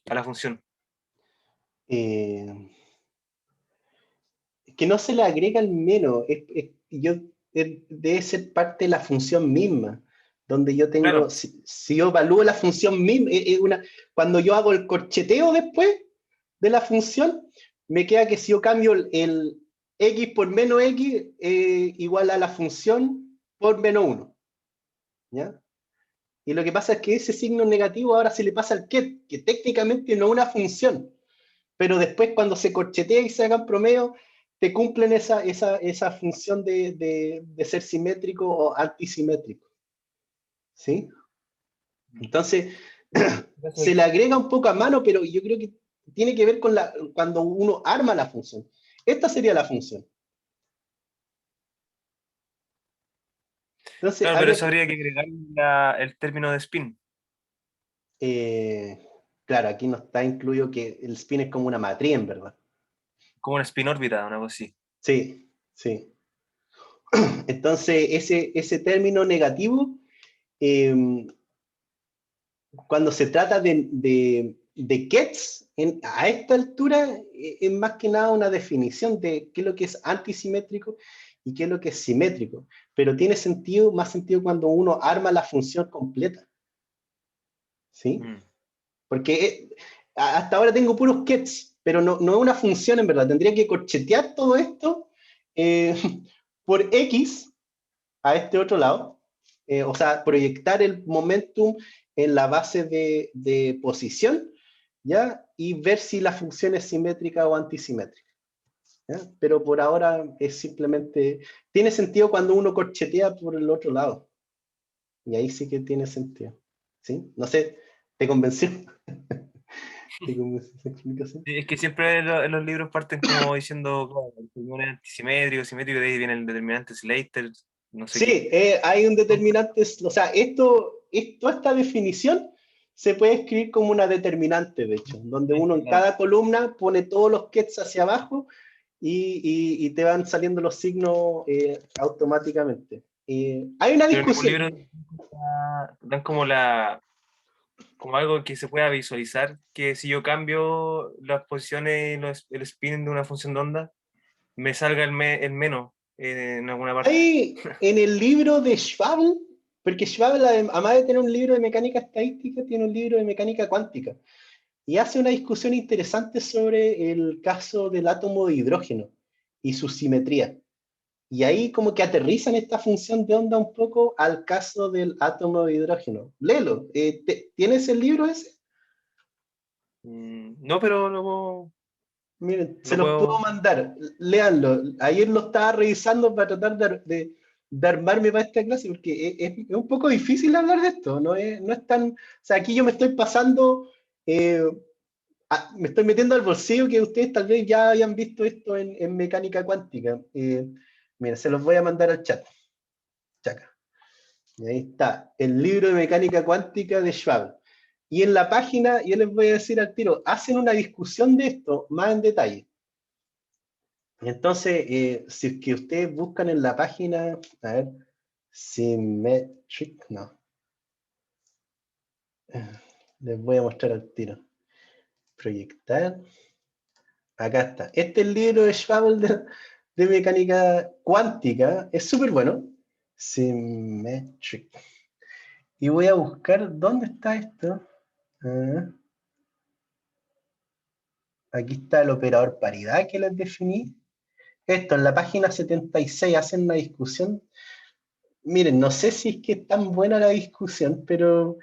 a la función. Eh, que no se le agrega el menos. Debe ser parte de la función misma. Donde yo tengo, Claro, si yo evalúo la función misma, cuando yo hago el corcheteo después de la función, me queda que si yo cambio el x por menos x, igual a la función por menos 1. ¿Ya? Y lo que pasa es que ese signo negativo ahora se le pasa al que técnicamente no es una función, pero después cuando se corchetea y se hagan promedio, te cumplen esa función de ser simétrico o antisimétrico. ¿Sí? Entonces, se le agrega un poco a mano, pero yo creo que tiene que ver con cuando uno arma la función. Esta sería la función. Entonces, claro, pero habría eso que... habría que agregar el término de spin, claro, aquí no está incluido que el spin es como una matriz, en verdad. como una spin órbita, una cosa así. Sí, sí. Entonces, ese término negativo, eh, cuando se trata de Ketz, a esta altura, es más que nada una definición de qué es lo que es antisimétrico y qué es lo que es simétrico. Pero tiene sentido, más sentido cuando uno arma la función completa. ¿Sí? Mm. Porque hasta ahora tengo puros Ketz, pero no es una función en verdad. Tendría que corchetear todo esto eh, por X a este otro lado, o sea, proyectar el momentum en la base de posición, ¿ya? Y ver si la función es simétrica o antisimétrica. ¿Ya? Pero por ahora es simplemente, tiene sentido cuando uno corchetea por el otro lado. Y ahí sí que tiene sentido. ¿Sí? No sé, ¿te convenció? ¿Te convenció esa explicación? Sí, es que siempre en los libros parten como diciendo, claro, el fermión es antisimétrico, simétrico, de ahí viene el determinante Slater, no sé qué. Sí, hay un determinante, o sea, esta definición se puede escribir como una determinante, de hecho, donde uno en Claro. cada columna pone todos los kets hacia abajo y te van saliendo los signos automáticamente. Hay una Pero en ningún discusión. libro dan como algo que se pueda visualizar, que si yo cambio las posiciones y el spin de una función de onda, me salga el menos en alguna parte. Hay en el libro de Schwabel, porque Schwabel, además de tener un libro de mecánica estadística, tiene un libro de mecánica cuántica. Y hace una discusión interesante sobre el caso del átomo de hidrógeno y su simetría. Y ahí como que aterrizan esta función de onda un poco al caso del átomo de hidrógeno. Léelo. ¿Tienes el libro ese? No, pero lo Miren, se lo los puedo puedo. mandar. Léanlo. Ayer lo estaba revisando para tratar de armarme para esta clase, porque es un poco difícil hablar de esto. No es tan... O sea, aquí yo me estoy pasando... eh, me estoy metiendo al bolsillo que ustedes tal vez ya hayan visto esto en mecánica cuántica. Mira, se los voy a mandar al chat. Chaca. Y ahí está, el libro de mecánica cuántica de Schwab. Y en la página, yo les voy a decir al tiro, hacen una discusión de esto más en detalle. Entonces, si es que ustedes buscan en la página, a ver, Symmetric, no. Les voy a mostrar al tiro. Proyectar. Acá está. Este es el libro de Schwab de mecánica cuántica. Es súper bueno. Symmetric. Y voy a buscar dónde está esto. Ah, aquí está el operador paridad que les definí. Esto, en la página 76 hacen una discusión miren, no sé si es que es tan buena la discusión, pero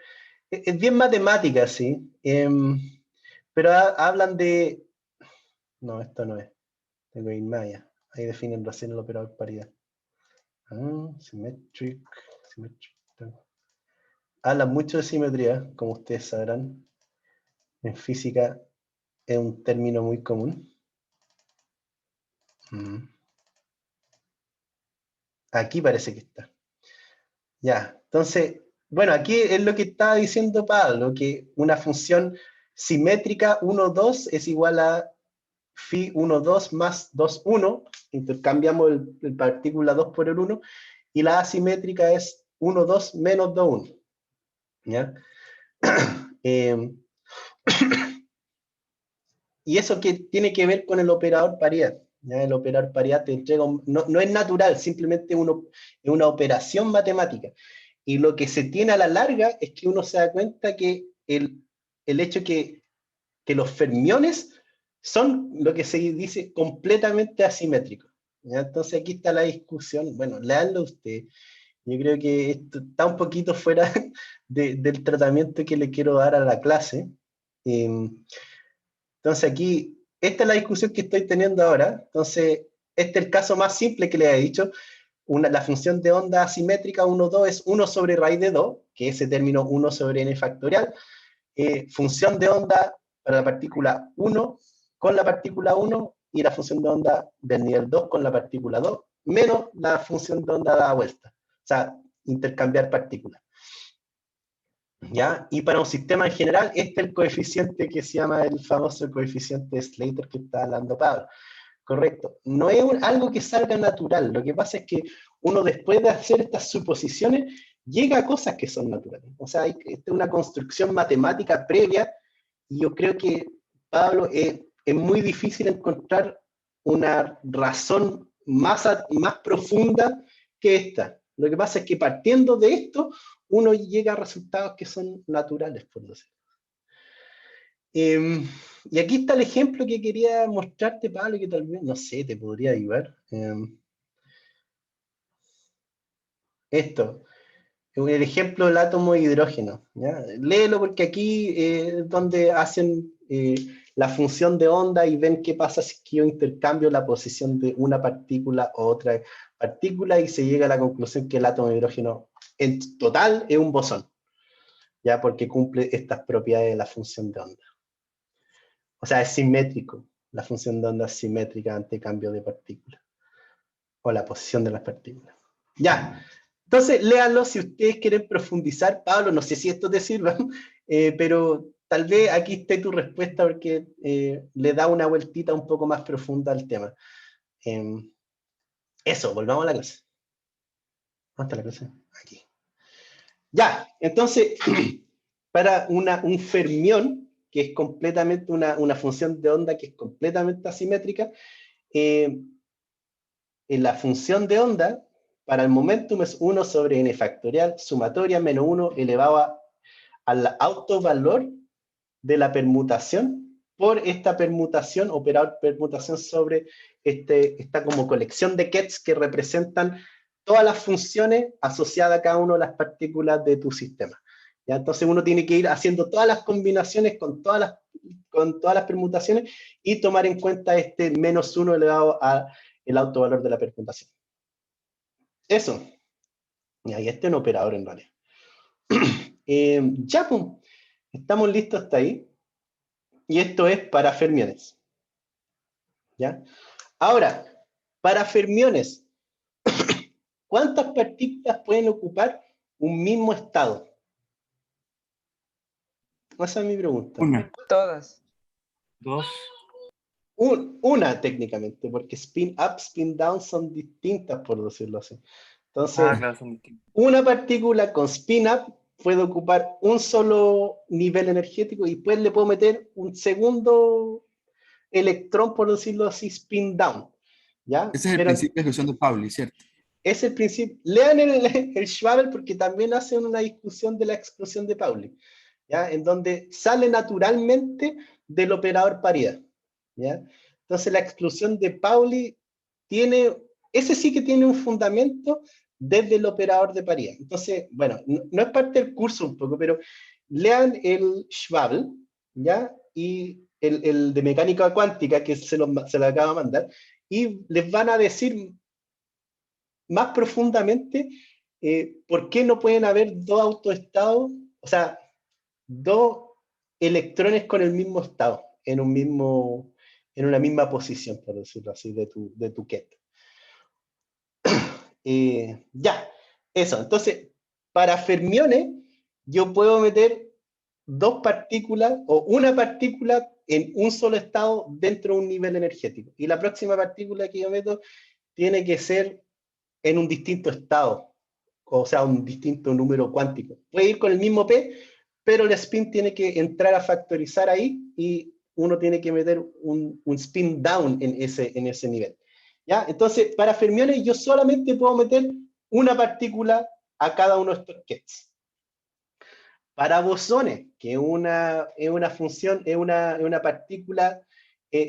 es bien matemática, sí. Pero hablan de... No, esto no es. Tengo que irme allá. Ahí definen recién el operador paridad. Symmetric. Hablan mucho de simetría, como ustedes sabrán. En física es un término muy común. Aquí parece que está. Ya, entonces, bueno, aquí es lo que estaba diciendo Pablo, que una función simétrica 1, 2 es igual a phi 1, 2 más 2, 1. Intercambiamos el partícula 2 por el 1. Y la asimétrica es 1, 2 menos 2, 1. ¿Ya? Y eso que tiene que ver con el operador paridad. ¿Ya? El operador paridad te entrega, no es natural, simplemente es una operación matemática. Y lo que se tiene a la larga es que uno se da cuenta que el hecho que los fermiones son lo que se dice completamente asimétricos. ¿Ya? Entonces aquí está la discusión. Bueno, leanlo usted. Yo creo que esto está un poquito fuera del tratamiento que le quiero dar a la clase. Entonces aquí, esta es la discusión que estoy teniendo ahora. Entonces, este es el caso más simple que le he dicho. La función de onda asimétrica 1, 2 es 1 sobre raíz de 2, que es ese término 1 sobre n factorial. Función de onda para la partícula 1 con la partícula 1 y la función de onda del nivel 2 con la partícula 2, menos la función de onda dada vuelta. O sea, intercambiar partículas. ¿Ya? Y para un sistema en general, este es el coeficiente que se llama el famoso coeficiente de Slater que está hablando Pablo. Correcto. No es algo que salga natural. Lo que pasa es que uno, después de hacer estas suposiciones, llega a cosas que son naturales. O sea, esta es una construcción matemática previa, y yo creo que, Pablo, es muy difícil encontrar una razón más profunda que esta. Lo que pasa es que partiendo de esto, uno llega a resultados que son naturales, por decirlo. Y aquí está el ejemplo que quería mostrarte, Pablo, que tal vez, no sé, te podría ayudar. Esto, el ejemplo del átomo de hidrógeno. ¿Ya? Léelo porque aquí es donde hacen la función de onda y ven qué pasa si yo intercambio la posición de una partícula o otra partícula, y se llega a la conclusión que el átomo de hidrógeno en total es un bosón, ya, porque cumple estas propiedades de la función de onda. O sea, es simétrico. La función de onda es simétrica ante cambio de partículas. O la posición de las partículas. Ya. Entonces, léanlo si ustedes quieren profundizar. Pablo, no sé si esto te sirva, pero tal vez aquí esté tu respuesta, porque le da una vueltita un poco más profunda al tema. Eso, volvamos a la clase. ¿Dónde está la clase? Aquí. Ya, entonces, para un fermión, que es completamente una función de onda que es completamente asimétrica, en la función de onda, para el momentum es 1 sobre n factorial, sumatoria menos 1 elevado al autovalor de la permutación por esta permutación, operador permutación sobre esta como colección de kets que representan todas las funciones asociadas a cada una de las partículas de tu sistema. ¿Ya? Entonces uno tiene que ir haciendo todas las combinaciones con todas las permutaciones y tomar en cuenta este menos 1 elevado al autovalor de la permutación. Eso. Y ahí está un operador en realidad. Ya, pues, estamos listos hasta ahí. Y esto es para fermiones. ¿Ya? Ahora, para fermiones, ¿cuántas partículas pueden ocupar un mismo estado? Esa es mi pregunta. Una. Todas. 2. Una técnicamente, porque spin up, spin down son distintas, por decirlo así. Entonces, Claro, son distintos. una partícula con spin up puede ocupar un solo nivel energético, y después le puedo meter un segundo electrón, por decirlo así, spin down. ¿Ya? Ese es el principio de exclusión de Pauli, ¿cierto? Es el principio. Lean el Schwaber, porque también hacen una discusión de la exclusión de Pauli, ¿ya? En donde sale naturalmente del operador paridad, ¿ya? Entonces la exclusión de Pauli ese sí que tiene un fundamento, desde el operador de paridad. Entonces, bueno, no es parte del curso un poco, pero lean el Schwabel, ¿ya? Y el de mecánica cuántica, que se lo acaba de mandar, y les van a decir más profundamente por qué no pueden haber dos autoestados, o sea, dos electrones con el mismo estado, en una misma posición, por decirlo así, de tu ket. Ya, eso. Entonces, para fermiones, yo puedo meter dos partículas o una partícula en un solo estado dentro de un nivel energético. Y la próxima partícula que yo meto tiene que ser en un distinto estado, o sea, un distinto número cuántico. Puede ir con el mismo P, pero el spin tiene que entrar a factorizar ahí y uno tiene que meter un spin down en ese nivel. ¿Ya? Entonces, para fermiones yo solamente puedo meter una partícula a cada uno de estos kets. Para bosones, que es una función, es una partícula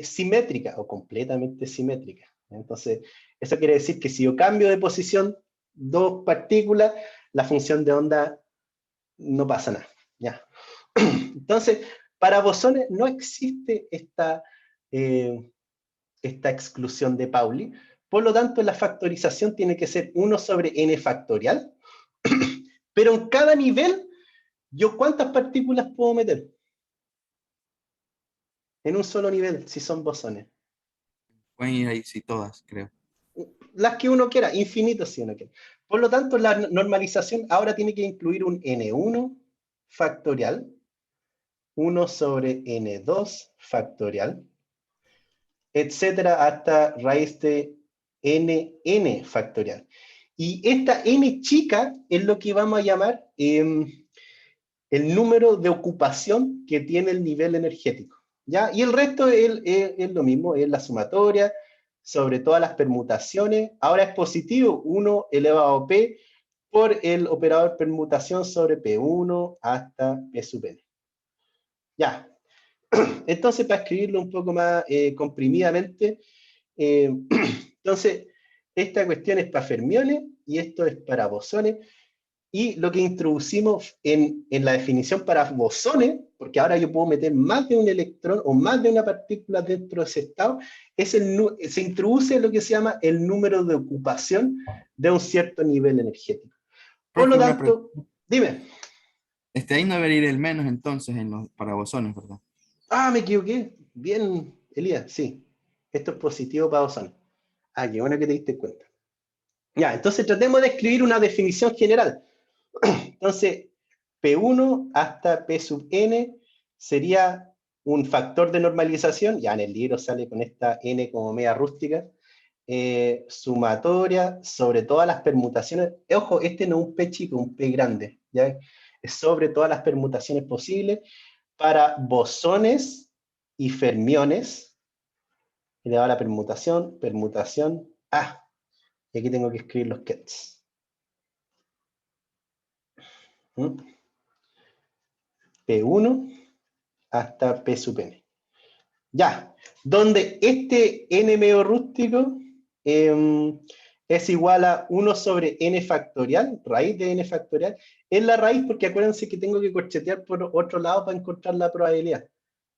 simétrica o completamente simétrica. Entonces, eso quiere decir que si yo cambio de posición dos partículas, la función de onda no pasa nada. ¿Ya? Entonces, para bosones no existe esta exclusión de Pauli. Por lo tanto, la factorización tiene que ser 1 sobre n factorial. Pero en cada nivel, ¿yo cuántas partículas puedo meter? En un solo nivel, si son bosones. Pueden ir ahí, sí, todas, creo. Las que uno quiera, infinitos si uno quiere. Por lo tanto, la normalización ahora tiene que incluir un n1 factorial, 1 sobre n2 factorial, etcétera, hasta raíz de n factorial. Y esta n chica es lo que vamos a llamar el número de ocupación que tiene el nivel energético. ¿Ya? Y el resto es lo mismo, es la sumatoria sobre todas las permutaciones. Ahora es positivo, 1 elevado a p por el operador permutación sobre P1 hasta P sub n. Ya. Entonces, para escribirlo un poco más comprimidamente, entonces, esta cuestión es para fermiones y esto es para bosones. Y lo que introducimos en la definición para bosones, porque ahora yo puedo meter más de un electrón o más de una partícula dentro de ese estado, se introduce lo que se llama el número de ocupación de un cierto nivel energético. Por lo tanto, dime. Ahí no debería ir el menos entonces para bosones, ¿verdad? Ah, me equivoqué. Bien, Elías, sí. Esto es positivo para bosones. Ah, qué bueno que te diste cuenta. Ya, entonces tratemos de escribir una definición general. Entonces, P1 hasta P sub n sería un factor de normalización, ya en el libro sale con esta n como media rústica, sumatoria sobre todas las permutaciones. Ojo, este no es un P chico, un P grande, ¿ya? Es sobre todas las permutaciones posibles para bosones y fermiones. Elevado a la permutación, y aquí tengo que escribir los kets. P1 hasta P sub n. Ya, donde este n medio rústico es igual a 1 sobre n factorial, raíz de n factorial, es la raíz porque acuérdense que tengo que corchetear por otro lado para encontrar la probabilidad.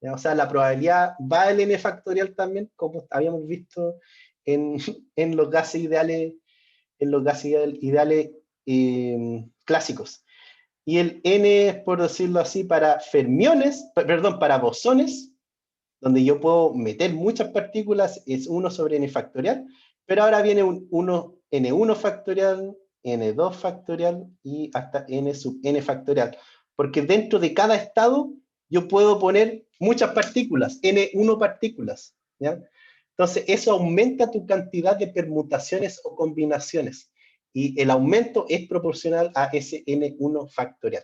¿Ya? O sea, la probabilidad va al n factorial también, como habíamos visto en los gases ideales, clásicos. Y el n es, por decirlo así, para fermiones, perdón, para bosones, donde yo puedo meter muchas partículas, es 1 sobre n factorial, pero ahora viene un n1 factorial, n2 factorial y hasta n sub n factorial, porque dentro de cada estado yo puedo poner muchas partículas, n1 partículas, ¿ya? Entonces eso aumenta tu cantidad de permutaciones o combinaciones, y el aumento es proporcional a ese n1 factorial,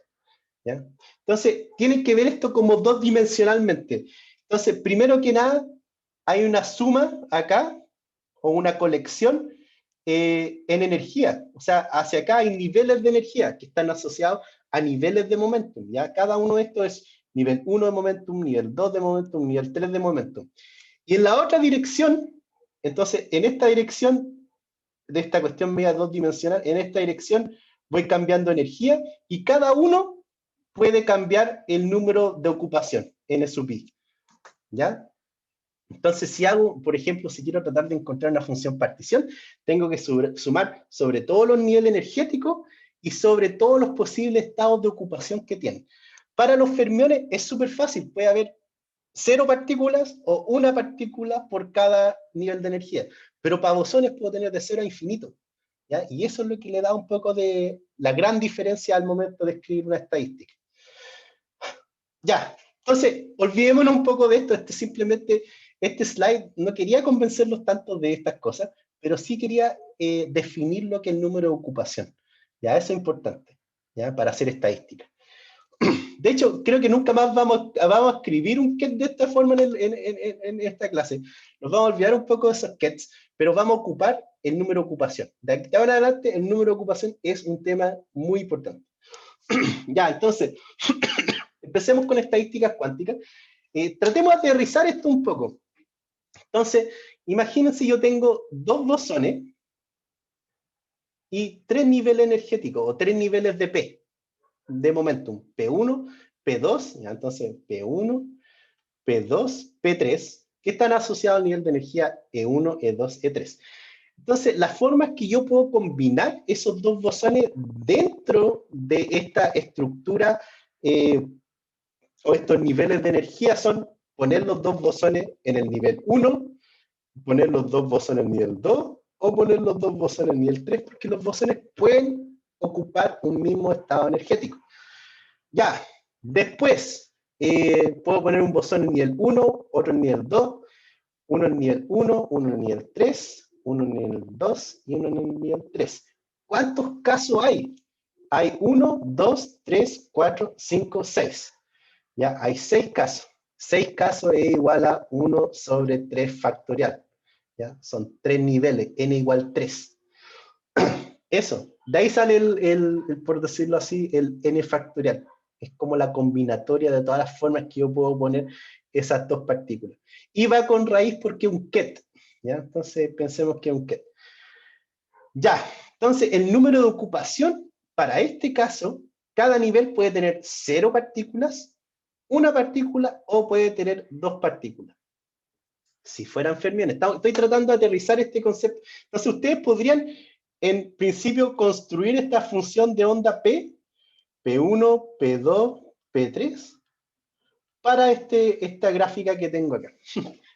¿ya? Entonces tienen que ver esto como dos dimensionalmente. Entonces, primero que nada, hay una suma acá, o una colección en energía. O sea, hacia acá hay niveles de energía que están asociados a niveles de momentum. ¿Ya? Cada uno de estos es nivel 1 de momentum, nivel 2 de momentum, nivel 3 de momentum. Y en la otra dirección, entonces, en esta dirección, de esta cuestión media dos-dimensional, en esta dirección voy cambiando energía, y cada uno puede cambiar el número de ocupación, N sub I, ¿ya? Entonces, si hago, por ejemplo, si quiero tratar de encontrar una función partición, tengo que sumar sobre todos los niveles energéticos y sobre todos los posibles estados de ocupación que tienen. Para los fermiones es súper fácil, puede haber 0 partículas o 1 partícula por cada nivel de energía, pero para bosones puedo tener de 0 a infinito, ¿ya? Y eso es lo que le da un poco de la gran diferencia al momento de escribir una estadística. Ya, entonces, olvidémonos un poco de esto, simplemente, este slide no quería convencerlos tanto de estas cosas, pero sí quería definir lo que es el número de ocupación. Ya, eso es importante, ya, para hacer estadística. De hecho, creo que nunca más vamos a escribir un ket de esta forma en esta clase. Nos vamos a olvidar un poco de esos kets, pero vamos a ocupar el número de ocupación. De aquí ahora adelante, el número de ocupación es un tema muy importante. Ya, entonces, empecemos con estadísticas cuánticas. Tratemos de aterrizar esto un poco. Entonces, imagínense yo tengo 2 bosones y 3 niveles energéticos, o 3 niveles de P, de momentum. P1, P2, ya, entonces P1, P2, P3, que están asociados al nivel de energía E1, E2, E3. Entonces, las formas que yo puedo combinar esos 2 bosones dentro de esta estructura o estos niveles de energía son poner los 2 bosones en el nivel 1, poner los 2 bosones en el nivel 2, o poner los 2 bosones en el nivel 3, porque los bosones pueden ocupar un mismo estado energético. Ya, después, puedo poner un bosón en nivel 1, otro en nivel 2, uno en nivel 1, uno en nivel 3, uno en nivel 2 y uno en el nivel 3. ¿Cuántos casos hay? Hay 1, 2, 3, 4, 5, 6. Ya, hay 6 casos. 6 casos es igual a 1 sobre 3 factorial. ¿Ya? Son 3 niveles, n igual 3. Eso, de ahí sale por decirlo así, el n factorial. Es como la combinatoria de todas las formas que yo puedo poner esas 2 partículas. Y va con raíz porque es un ket. ¿Ya? Entonces pensemos que es un ket. Ya, entonces el número de ocupación, para este caso, cada nivel puede tener 0 partículas, 1 partícula o puede tener 2 partículas. Si fueran fermiones. Estoy tratando de aterrizar este concepto. Entonces ustedes podrían, en principio, construir esta función de onda P, P1, P2, P3, para esta gráfica que tengo acá.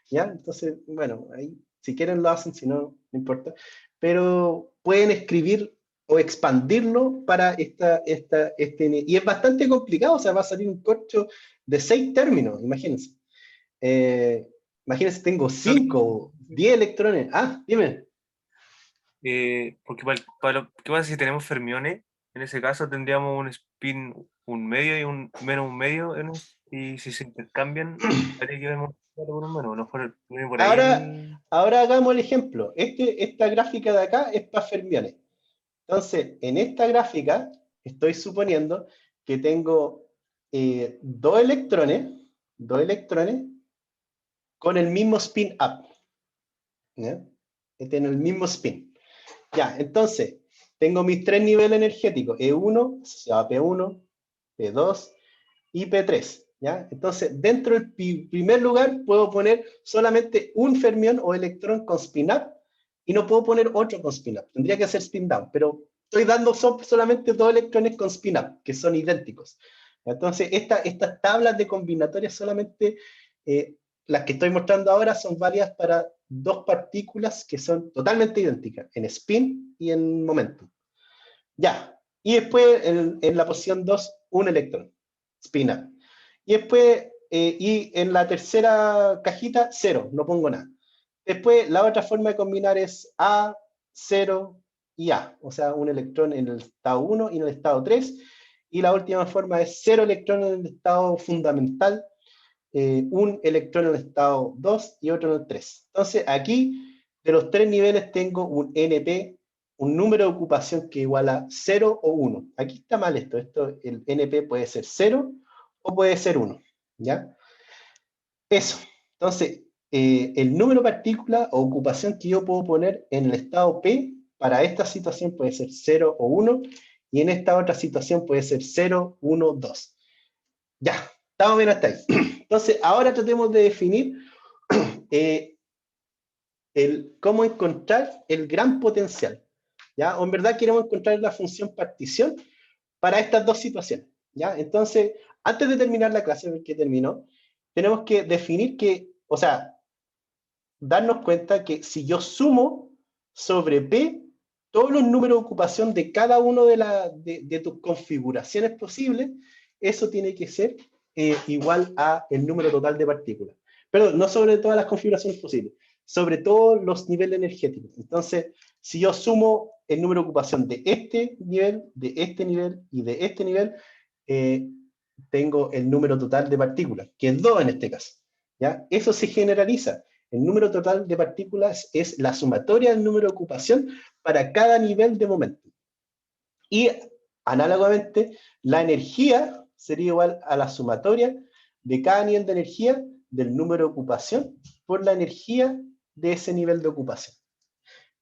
¿Ya? Entonces, bueno, ahí, si quieren lo hacen, si no, no importa. Pero pueden escribir o expandirlo para y es bastante complicado, o sea, va a salir un corcho de 6 términos, imagínense. Imagínense, tengo 5 o 10 electrones. Ah, dime. Porque ¿qué pasa si tenemos fermiones? En ese caso tendríamos un spin un medio y un menos un medio, y si se intercambian, habría que ver por un menos, no por ahí Ahora hagamos el ejemplo. Esta gráfica de acá es para fermiones. Entonces, en esta gráfica, estoy suponiendo que tengo 2 electrones con el mismo spin up. ¿Ya? Tienen el mismo spin. Ya, entonces, tengo mis 3 niveles energéticos, E1, asociado a P1, P2 y P3. ¿Ya? Entonces, dentro del primer lugar, puedo poner solamente un fermión o electrón con spin up y no puedo poner otro con spin up. Tendría que hacer spin down, pero estoy dando solamente 2 electrones con spin up, que son idénticos. Entonces, estas tablas de combinatorias solamente, las que estoy mostrando ahora, son válidas para 2 partículas que son totalmente idénticas, en spin y en momentum. Ya, y después en la posición 2, un electrón, spin up. Y después, y en la tercera cajita, 0, no pongo nada. Después, la otra forma de combinar es A, 0 y A, o sea, un electrón en el estado 1 y en el estado 3. Y la última forma es 0 electrones en el estado fundamental, un electrón en el estado 2 y otro en el 3. Entonces, aquí, de los 3 niveles, tengo un NP, un número de ocupación que iguala 0 o 1. Aquí está mal esto, el NP puede ser 0 o puede ser 1, ¿ya? Eso. Entonces, el número de partículas o ocupación que yo puedo poner en el estado P para esta situación puede ser 0 o 1, y en esta otra situación puede ser 0, 1, 2. Ya, estamos bien hasta ahí. Entonces, ahora tratemos de definir cómo encontrar el gran potencial, ¿ya? O en verdad queremos encontrar la función partición para estas dos situaciones, ¿ya? Entonces, antes de terminar la clase, que terminó, tenemos que definir que, o sea, darnos cuenta que si yo sumo sobre P todos los números de ocupación de cada una de tus configuraciones posibles, eso tiene que ser igual a el número total de partículas. Perdón, no sobre todas las configuraciones posibles, sobre todos los niveles energéticos. Entonces, si yo sumo el número de ocupación de este nivel y de este nivel, tengo el número total de partículas, que es 2 en este caso, ¿ya? Eso se generaliza. El número total de partículas es la sumatoria del número de ocupación para cada nivel de momento. Y análogamente, la energía sería igual a la sumatoria de cada nivel de energía del número de ocupación por la energía de ese nivel de ocupación.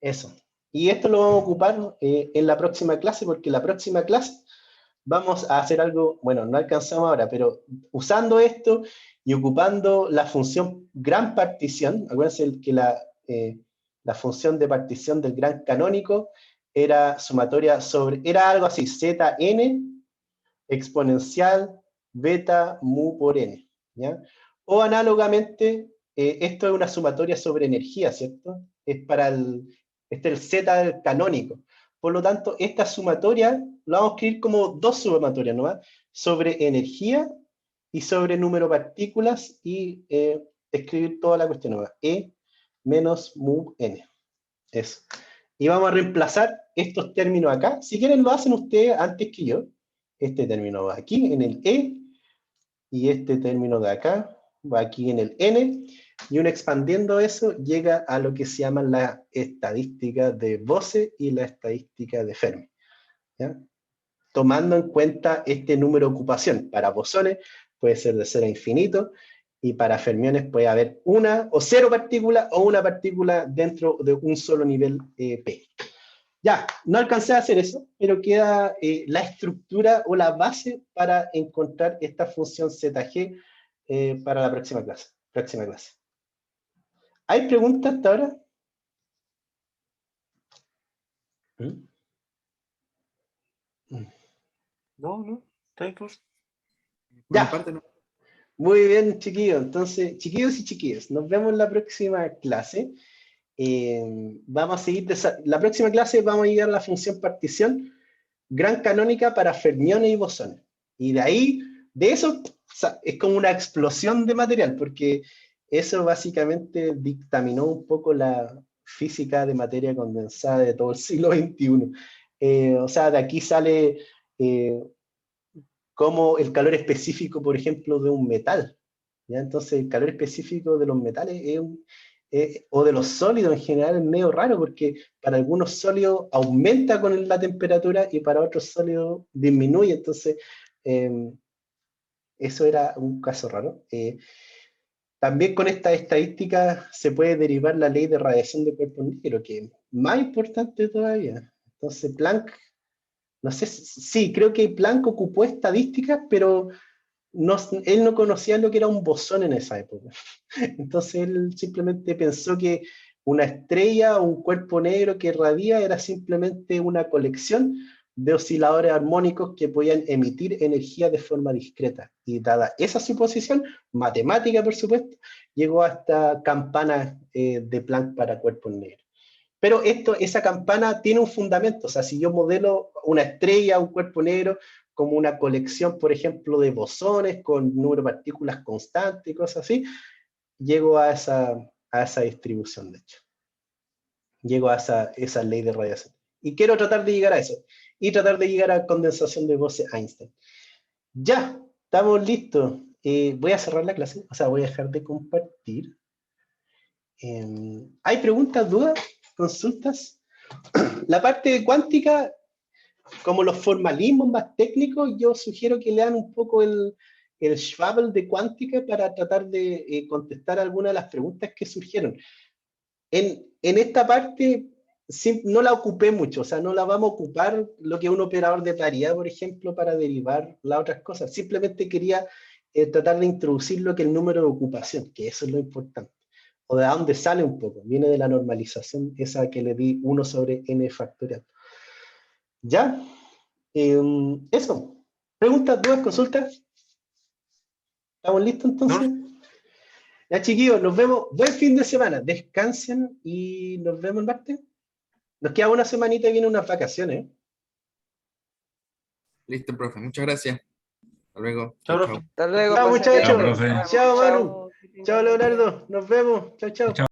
Eso. Y esto lo vamos a ocupar en la próxima clase, porque en la próxima clase vamos a hacer algo, bueno, no alcanzamos ahora, pero usando esto y ocupando la función gran partición, acuérdense que la función de partición del gran canónico era sumatoria sobre, era algo así, Zn exponencial beta mu por n, ¿ya? O análogamente, esto es una sumatoria sobre energía, ¿cierto? Es para este es el Z del canónico. Por lo tanto, esta sumatoria la vamos a escribir como dos sumatorias, ¿no? Sobre energía y sobre número de partículas, y escribir toda la cuestión, ¿no? E menos mu n. Eso. Y vamos a reemplazar estos términos acá. Si quieren lo hacen ustedes antes que yo. Este término va aquí en el E, y este término de acá va aquí en el N, y uno expandiendo eso llega a lo que se llama la estadística de Bose y la estadística de Fermi, ¿ya? Tomando en cuenta este número de ocupación. Para bosones puede ser de 0 a infinito, y para fermiones puede haber una o 0 partículas o una partícula dentro de un solo nivel P. Ya, no alcancé a hacer eso, pero queda la estructura o la base para encontrar esta función ZG para la próxima clase. ¿Hay preguntas hasta ahora? No, está incluso. Por mi Ya. parte, no. Muy bien, chiquillos. Entonces, chiquillos y chiquillas, nos vemos en la próxima clase. Vamos a seguir, la próxima clase vamos a llegar a la función partición gran canónica para fermiones y bosones. Y de ahí, de eso, es como una explosión de material, porque eso básicamente dictaminó un poco la física de materia condensada de todo el siglo XXI. O sea, de aquí sale como el calor específico, por ejemplo, de un metal, ¿ya? Entonces, el calor específico de los metales o de los sólidos en general es medio raro, porque para algunos sólidos aumenta con la temperatura y para otros sólidos disminuye. Entonces, eso era un caso raro. También con esta estadística se puede derivar la ley de radiación de cuerpos negros, que es más importante todavía. Entonces, Planck, no sé, sí, creo que Planck ocupó estadísticas, pero él no conocía lo que era un bosón en esa época. Entonces él simplemente pensó que una estrella o un cuerpo negro que radia era simplemente una colección de osciladores armónicos que podían emitir energía de forma discreta. Y dada esa suposición, matemática por supuesto, llegó a esta campana de Planck para cuerpos negros. Pero esa campana tiene un fundamento. O sea, si yo modelo una estrella, un cuerpo negro, como una colección, por ejemplo, de bosones con número de partículas constantes y cosas así, llego a esa distribución, de hecho. Llego a esa ley de radiación. Y quiero tratar de llegar a eso. Y tratar de llegar a condensación de Bose-Einstein. Ya, estamos listos. Voy a cerrar la clase, o sea, voy a dejar de compartir. ¿Hay preguntas, dudas, consultas? La parte cuántica, como los formalismos más técnicos, yo sugiero que lean un poco el Schwabel de cuántica para tratar de contestar algunas de las preguntas que surgieron. En esta parte, no la ocupé mucho, o sea, no la vamos a ocupar lo que es un operador de paridad, por ejemplo, para derivar las otras cosas. Simplemente quería tratar de introducir lo que es el número de ocupación, que eso es lo importante. O de dónde sale un poco, viene de la normalización, esa que le di 1 sobre n factorial. ¿Ya? Eso. ¿Preguntas, dudas, consultas? ¿Estamos listos entonces? Ya, chiquillos, nos vemos. Buen fin de semana. Descansen y nos vemos el martes. Nos queda una semanita y vienen unas vacaciones. Listo, profe. Muchas gracias. Hasta luego. Chao, Chao, profe. chao. Hasta luego, Chao, pasen bien. muchachos. profe. Chao, Manu. Chao. Chao, Leonardo. Nos vemos. Chao, chao. Chao.